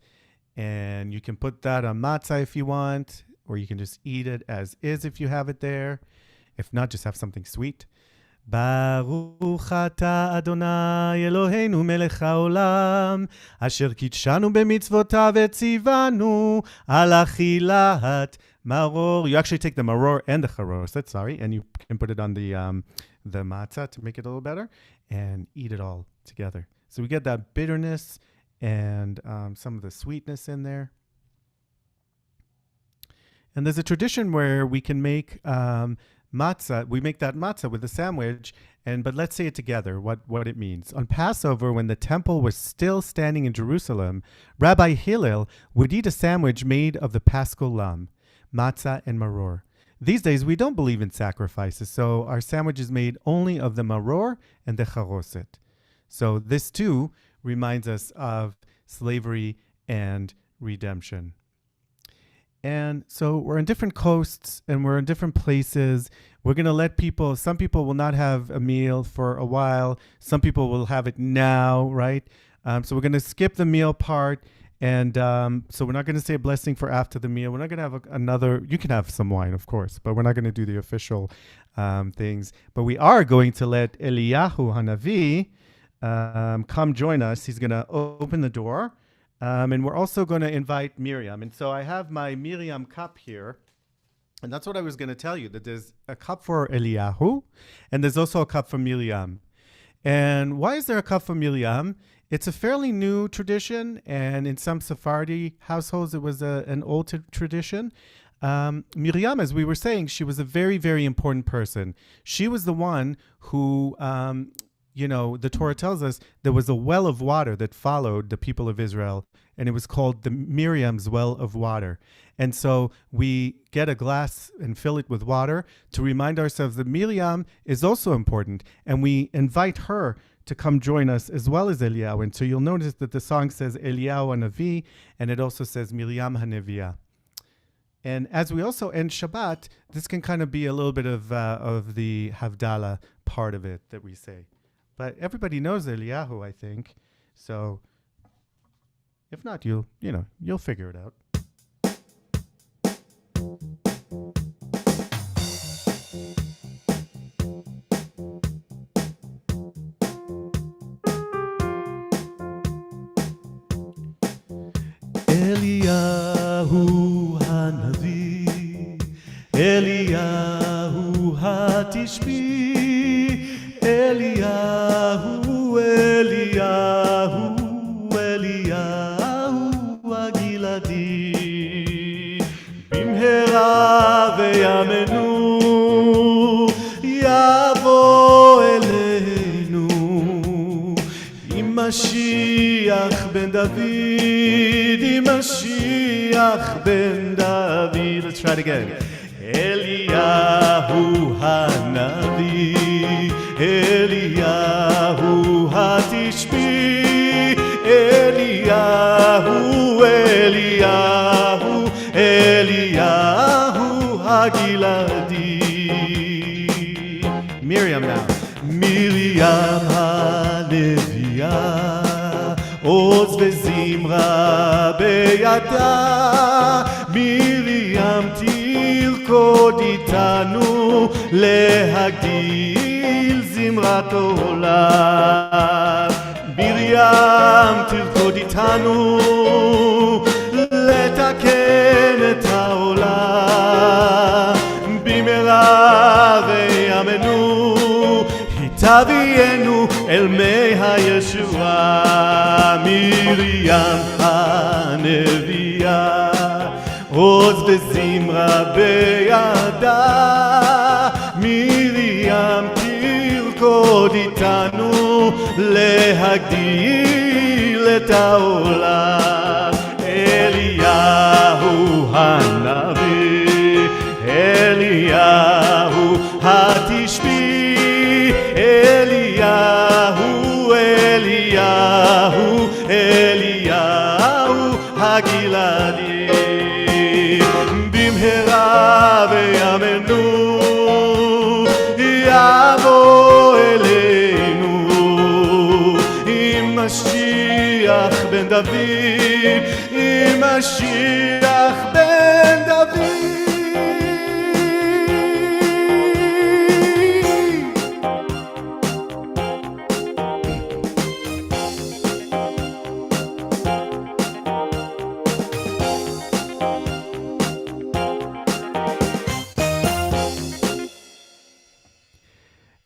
And you can put that on matzah if you want, or you can just eat it as is if you have it there. If not, just have something sweet. Baruch atah Adonai Eloheinu melech haolam asher kitshanu b'mitzvotav v'tzivanu al achilat maror. You actually take the maror and the charoset, and you can put it on the matzah to make it a little better and eat it all together. So we get that bitterness and some of the sweetness in there. And there's a tradition where we can make matzah. We make that matzah with the sandwich, but let's say it together, what it means. On Passover, when the temple was still standing in Jerusalem, Rabbi Hillel would eat a sandwich made of the paschal lamb, matzah and maror. These days, we don't believe in sacrifices, so our sandwich is made only of the maror and the charoset. So this too reminds us of slavery and redemption. And so we're on different coasts and we're in different places. We're going to let some people will not have a meal for a while. Some people will have it now, right? So we're going to skip the meal part. And so we're not going to say a blessing for after the meal. We're not going to have you can have some wine, of course, but we're not going to do the official things. But we are going to let Eliyahu Hanavi come join us. He's going to open the door. And we're also going to invite Miriam. And so I have my Miriam cup here. And that's what I was going to tell you, that there's a cup for Eliyahu, and there's also a cup for Miriam. And why is there a cup for Miriam? It's a fairly new tradition, and in some Sephardi households, it was an old tradition. Miriam, as we were saying, she was a very, very important person. She was the one who... the Torah tells us there was a well of water that followed the people of Israel, and it was called the Miriam's well of water. And so we get a glass and fill it with water to remind ourselves that Miriam is also important, and we invite her to come join us as well as Eliyahu. And so you'll notice that the song says Eliyahu Hanavi, and it also says Miriam Haneviyah. And as we also end Shabbat, this can kind of be a little bit of the Havdalah part of it that we say. But everybody knows Eliyahu, I think. So if not, you'll figure it out. Eliyahu Hanavi, Eliyahu Hatishbi, Eliyahu, Eliyahu, Eliyahu Agiladi, Bimhera veyamenu, Yavo Elenu, Mashiach ben David, Mashiach ben David. Let's try it again. Eliyahu Hanavi, Eliyahu Hatishbi, Eliyahu, Eliyahu, Eliyahu Hagiladi. Miriam now. Miriam Haneviyah, Oz וזמרה בידה, מרים תרקוד איתנו להגדיל זמרת עולם. מרים תרקוד איתנו אל מי הישועה, מרים הנביאה, עוז וזמרה בידה, מרים תרקוד איתנו להגדיל את העולם. אליהו הנביא, אליהו התשבי, אליהו, אליהו, אליהו הגלעדי, במהרה בימינו יבוא אלינו עם משיח בן דוד, עם משיח בן דוד.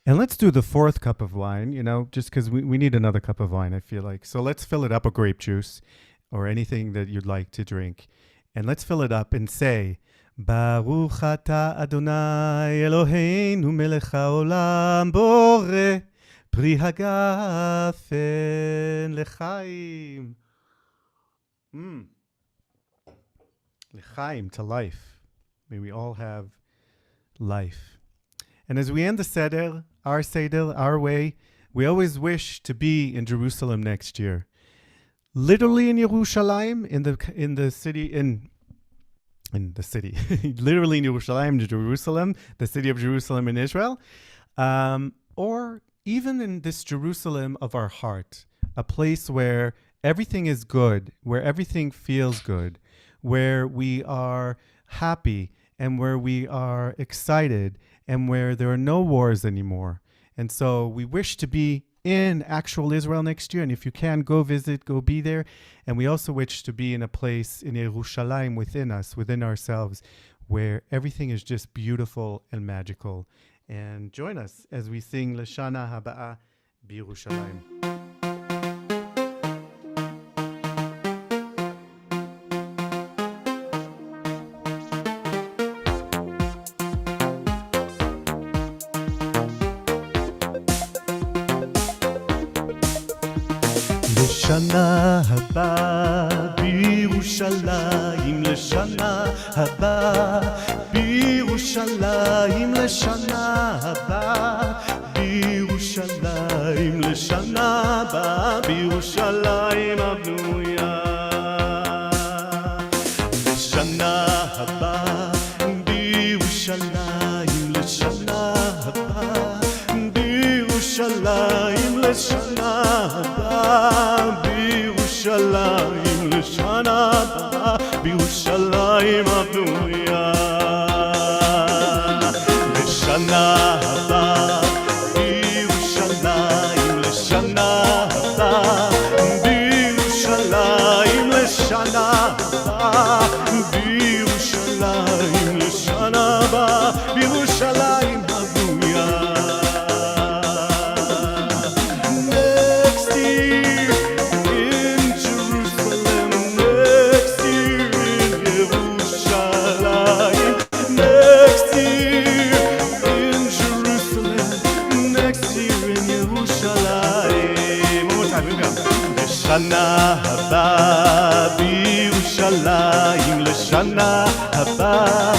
And let's do the fourth cup of wine, just because we need another cup of wine, I feel like. So let's fill it up with grape juice or anything that you'd like to drink. And let's fill it up and say, Baruch atah Adonai Eloheinu melech haolam boreh pri hagafen lechaim. Lechaim, to life. May we all have life. And as we end the Seder, our way, we always wish to be in Jerusalem next year. Literally in Yerushalayim, in the city, literally in Yerushalayim, Jerusalem, the city of Jerusalem in Israel, or even in this Jerusalem of our heart, a place where everything is good, where everything feels good, where we are happy and where we are excited and where there are no wars anymore. And so we wish to be in actual Israel next year. And if you can, go visit, go be there. And we also wish to be in a place in Yerushalayim within us, within ourselves, where everything is just beautiful and magical. And join us as we sing L'Shana Haba'a B'Yerushalayim. לשנה הבאה בירושלים, לשנה הבאה בירושלים, לשנה הבאה בירושלים, לשנה הבאה בירושלים הבנויה. לשנה הבאה בירושלים, לשנה הבאה בירושלים, לשנה הבאה בירושלים, לשנה הבאה בירושלים הבנויה. לשנה הבאה בירושלים, לשנה הבאה בירושלים, לשנה הבאה בירושלים, לשנה הבאה בירושלים הבנויה. לשנה הבאה בירושלים, לשנה הבאה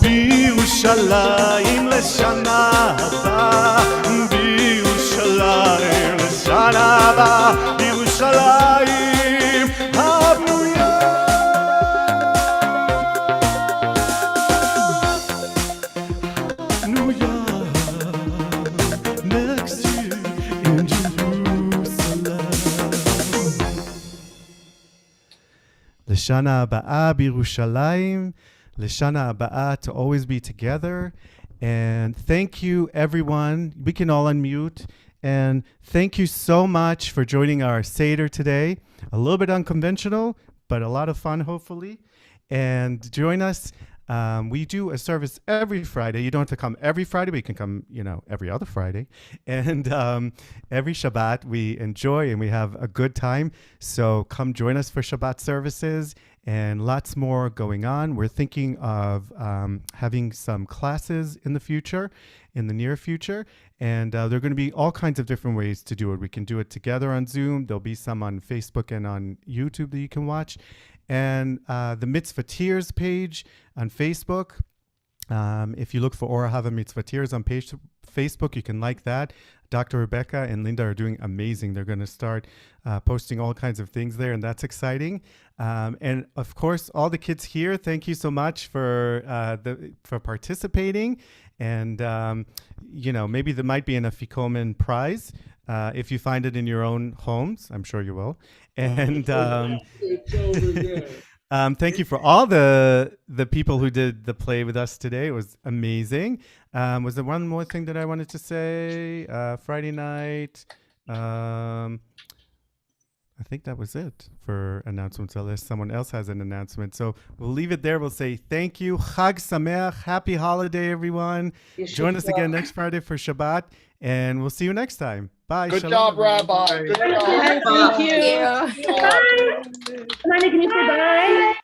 בירושלים, לשנה הבאה בירושלים, לשנה הבאה בירושלים הבנויה. Next year in Jerusalem. L'shana Abba'a B'Yerushalayim, L'shana Abba'a, to always be together. And thank you, everyone. We can all unmute. And thank you so much for joining our Seder today. A little bit unconventional, but a lot of fun, hopefully. And join us We do a service every Friday. You don't have to come every Friday, but you can come, every other Friday. And every Shabbat we enjoy and we have a good time. So come join us for Shabbat services and lots more going on. We're thinking of having some classes in the near future. And there are going to be all kinds of different ways to do it. We can do it together on Zoom. There'll be some on Facebook and on YouTube that you can watch. And the Mitzvah Tears page on Facebook. If you look for Ahavah Mitzvah Tears on Facebook, you can like that. Dr. Rebecca and Linda are doing amazing. They're going to start posting all kinds of things there, and that's exciting. And of course, all the kids here, thank you so much for participating. And maybe there might be an Afikomen prize if you find it in your own homes. I'm sure you will. And It's over there. thank you for all the people who did the play with us today. It was amazing. Was there one more thing that I wanted to say? Friday night. I think that was it for announcements, unless someone else has an announcement. So we'll leave it there. We'll say thank you. Chag Sameach. Happy holiday, everyone. Join us again next Friday for Shabbat, and we'll see you next time. Bye. Good Shalom, job, Rabbi. Good job. Thank you. Bye. Amanda, can you say bye?